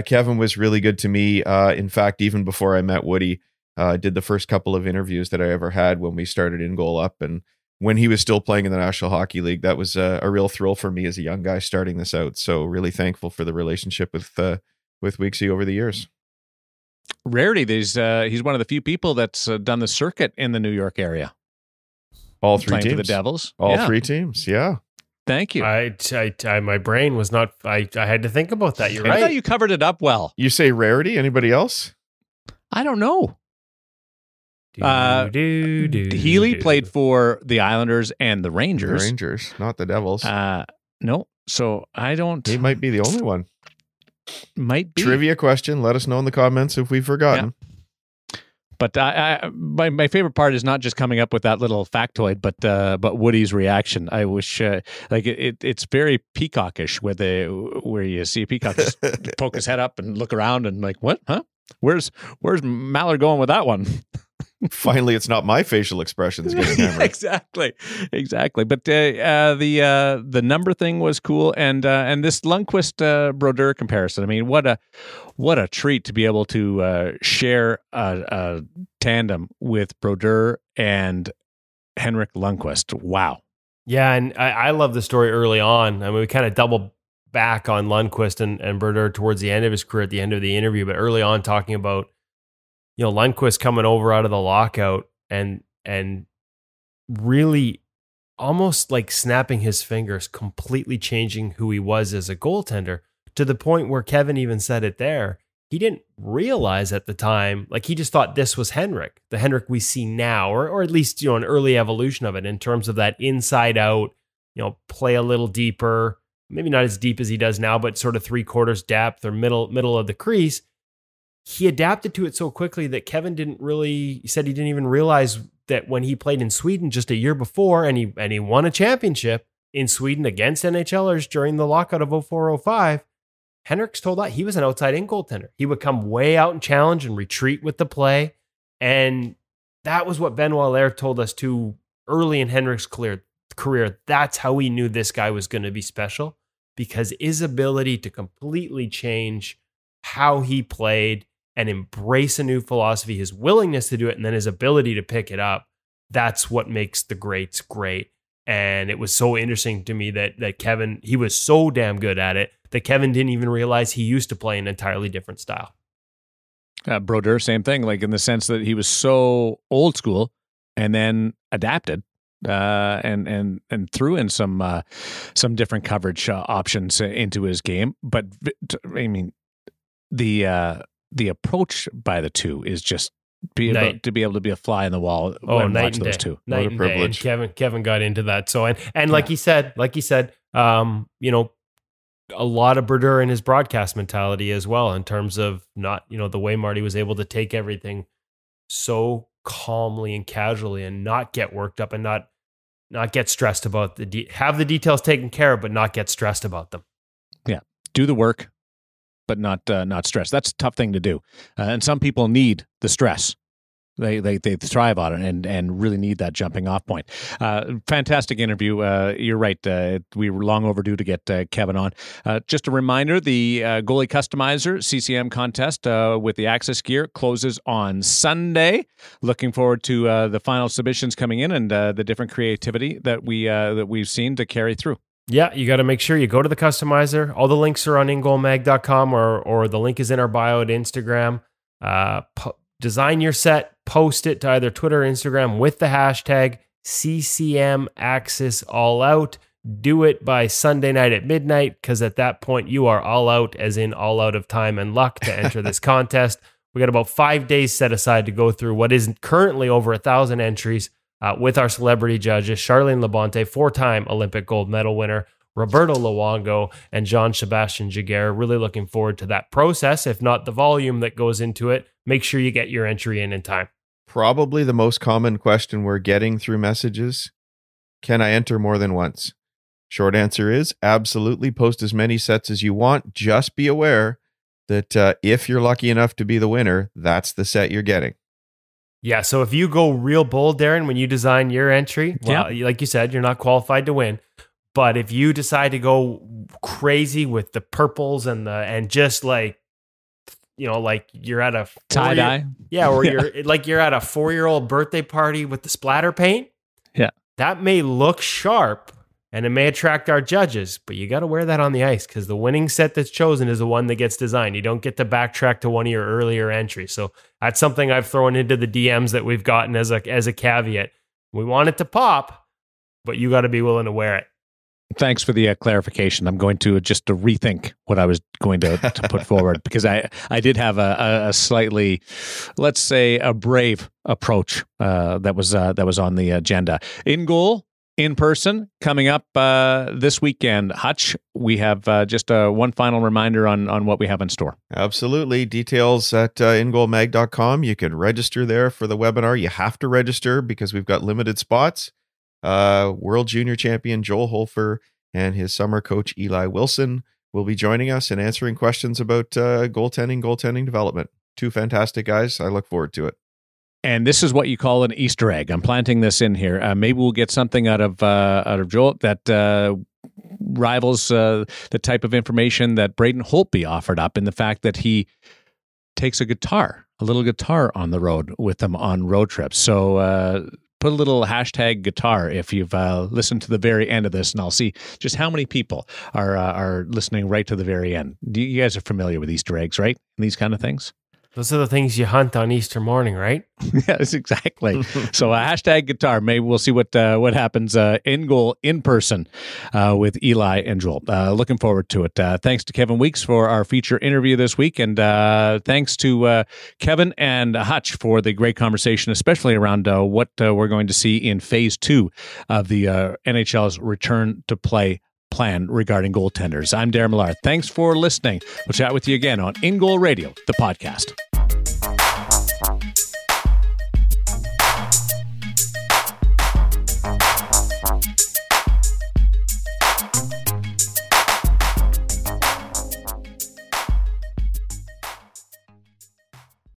Kevin was really good to me. In fact, even before I met Woody, I did the first couple of interviews that I ever had when we started In Goal up, and when he was still playing in the National Hockey League. That was a real thrill for me as a young guy starting this out. So really thankful for the relationship with Weeksy over the years. Rarity, he's one of the few people that's done the circuit in the New York area. All 3 teams for the Devils. All 3 teams, yeah. Thank you. My brain was not. I had to think about that. You're right. I thought you covered it up well. You say rarity. Anybody else? I don't know. Healy played for the Islanders and the Rangers. The Rangers, not the Devils. No, so I don't. He might be the only one. Might be. Trivia question. Let us know in the comments if we've forgotten. Yeah. But my favorite part is not just coming up with that little factoid, but Woody's reaction. I wish it's very peacockish where you see a peacock just poke his head up and look around and like, what? Huh? Where's Mallard going with that one? Finally, it's not my facial expressions getting hammered. Exactly. But the number thing was cool, and this Lundqvist Brodeur comparison. I mean, what a treat to be able to share a tandem with Brodeur and Henrik Lundqvist. Wow. Yeah, and I love the story early on. I mean, we kind of double back on Lundqvist and Brodeur towards the end of his career at the end of the interview, but early on talking about Lundqvist coming over out of the lockout and really almost like snapping his fingers, completely changing who he was as a goaltender, to the point where Kevin even said it there. He didn't realize at the time, like he just thought this was Henrik, the Henrik we see now, or at least, an early evolution of it in terms of that inside out, play a little deeper, maybe not as deep as he does now, but sort of 3/4 depth or middle of the crease. He adapted to it so quickly that Kevin he said he didn't even realize that when he played in Sweden just a year before and he won a championship in Sweden against NHLers during the lockout of 04-05, Henrik's told that he was an outside-in goaltender. He would come way out and challenge and retreat with the play. And that was what Benoit Allaire told us too early in Henrik's career. That's how he knew this guy was going to be special, because his ability to completely change how he played and embrace a new philosophy, his willingness to do it, and then his ability to pick it up, that's what makes the greats great. And it was so interesting to me that Kevin, he was so damn good at it that Kevin didn't even realize he used to play an entirely different style. Brodeur, same thing, like in the sense that he was so old school and then adapted and threw in some different coverage options into his game. But I mean, the approach by the two is just to be able to be a fly in the wall when watch those two. Night and privilege. Day. And Kevin got into that. So and like he said, a lot of Brodeur in his broadcast mentality as well, in terms of not, the way Marty was able to take everything so calmly and casually and not get worked up and not get stressed about have the details taken care of, but not get stressed about them. Yeah. Do the work, but not stress. That's a tough thing to do. And some people need the stress. They thrive on it and really need that jumping off point. Fantastic interview. You're right. We were long overdue to get Kevin on. Just a reminder, the goalie customizer CCM contest with the Access gear closes on Sunday. Looking forward to the final submissions coming in and the different creativity that we've seen to carry through. Yeah, you got to make sure you go to the customizer. All the links are on ingoalmag.com or the link is in our bio at Instagram. Design your set, post it to either Twitter or Instagram with the hashtag CCM Axis All Out. Do it by Sunday night at midnight, because at that point you are all out, as in all out of time and luck, to enter this contest. We got about 5 days set aside to go through what is currently over 1,000 entries with our celebrity judges, Charlene Labonte, 4-time Olympic gold medal winner, Roberto Luongo, and Jean-Sebastien Giguère. Really looking forward to that process, if not the volume that goes into it. Make sure you get your entry in time. Probably the most common question we're getting through messages: can I enter more than once? Short answer is absolutely. Post as many sets as you want. Just be aware that if you're lucky enough to be the winner, that's the set you're getting. Yeah, so if you go real bold, Darren, when you design your entry, well, like you said, you're not qualified to win. But if you decide to go crazy with the purples and just like, like you're at a tie-dye. Yeah, or you're at a 4-year-old birthday party with the splatter paint. Yeah. That may look sharp and it may attract our judges, but you got to wear that on the ice, because the winning set that's chosen is the one that gets designed. You don't get to backtrack to one of your earlier entries. So that's something I've thrown into the DMs that we've gotten as a caveat. We want it to pop, but you got to be willing to wear it. Thanks for the clarification. I'm going to just to rethink what I was going to put forward, because I did have a slightly, let's say, a brave approach that was on the agenda. In goal, in person, coming up this weekend. Hutch, we have just one final reminder on what we have in store. Absolutely. Details at ingoalmag.com. You can register there for the webinar. You have to register because we've got limited spots. World Junior Champion Joel Holfer and his summer coach Eli Wilson will be joining us and answering questions about goaltending development. Two fantastic guys. I look forward to it. And this is what you call an Easter egg. I'm planting this in here. Maybe we'll get something out of Joel that rivals the type of information that Braden Holtby offered up, in the fact that he takes a little guitar on the road with him on road trips. So put a little hashtag guitar if you've listened to the very end of this, and I'll see just how many people are listening right to the very end. You guys are familiar with Easter eggs, right? And these kind of things. Those are the things you hunt on Easter morning, right? Yes, exactly. So hashtag guitar. Maybe we'll see what happens in goal in person with Eli and Joel. Looking forward to it. Thanks to Kevin Weeks for our feature interview this week, and thanks to Kevin and Hutch for the great conversation, especially around what we're going to see in Phase 2 of the NHL's return to play plan regarding goaltenders. I'm Darren Millard. Thanks for listening. We'll chat with you again on In Goal Radio, the podcast.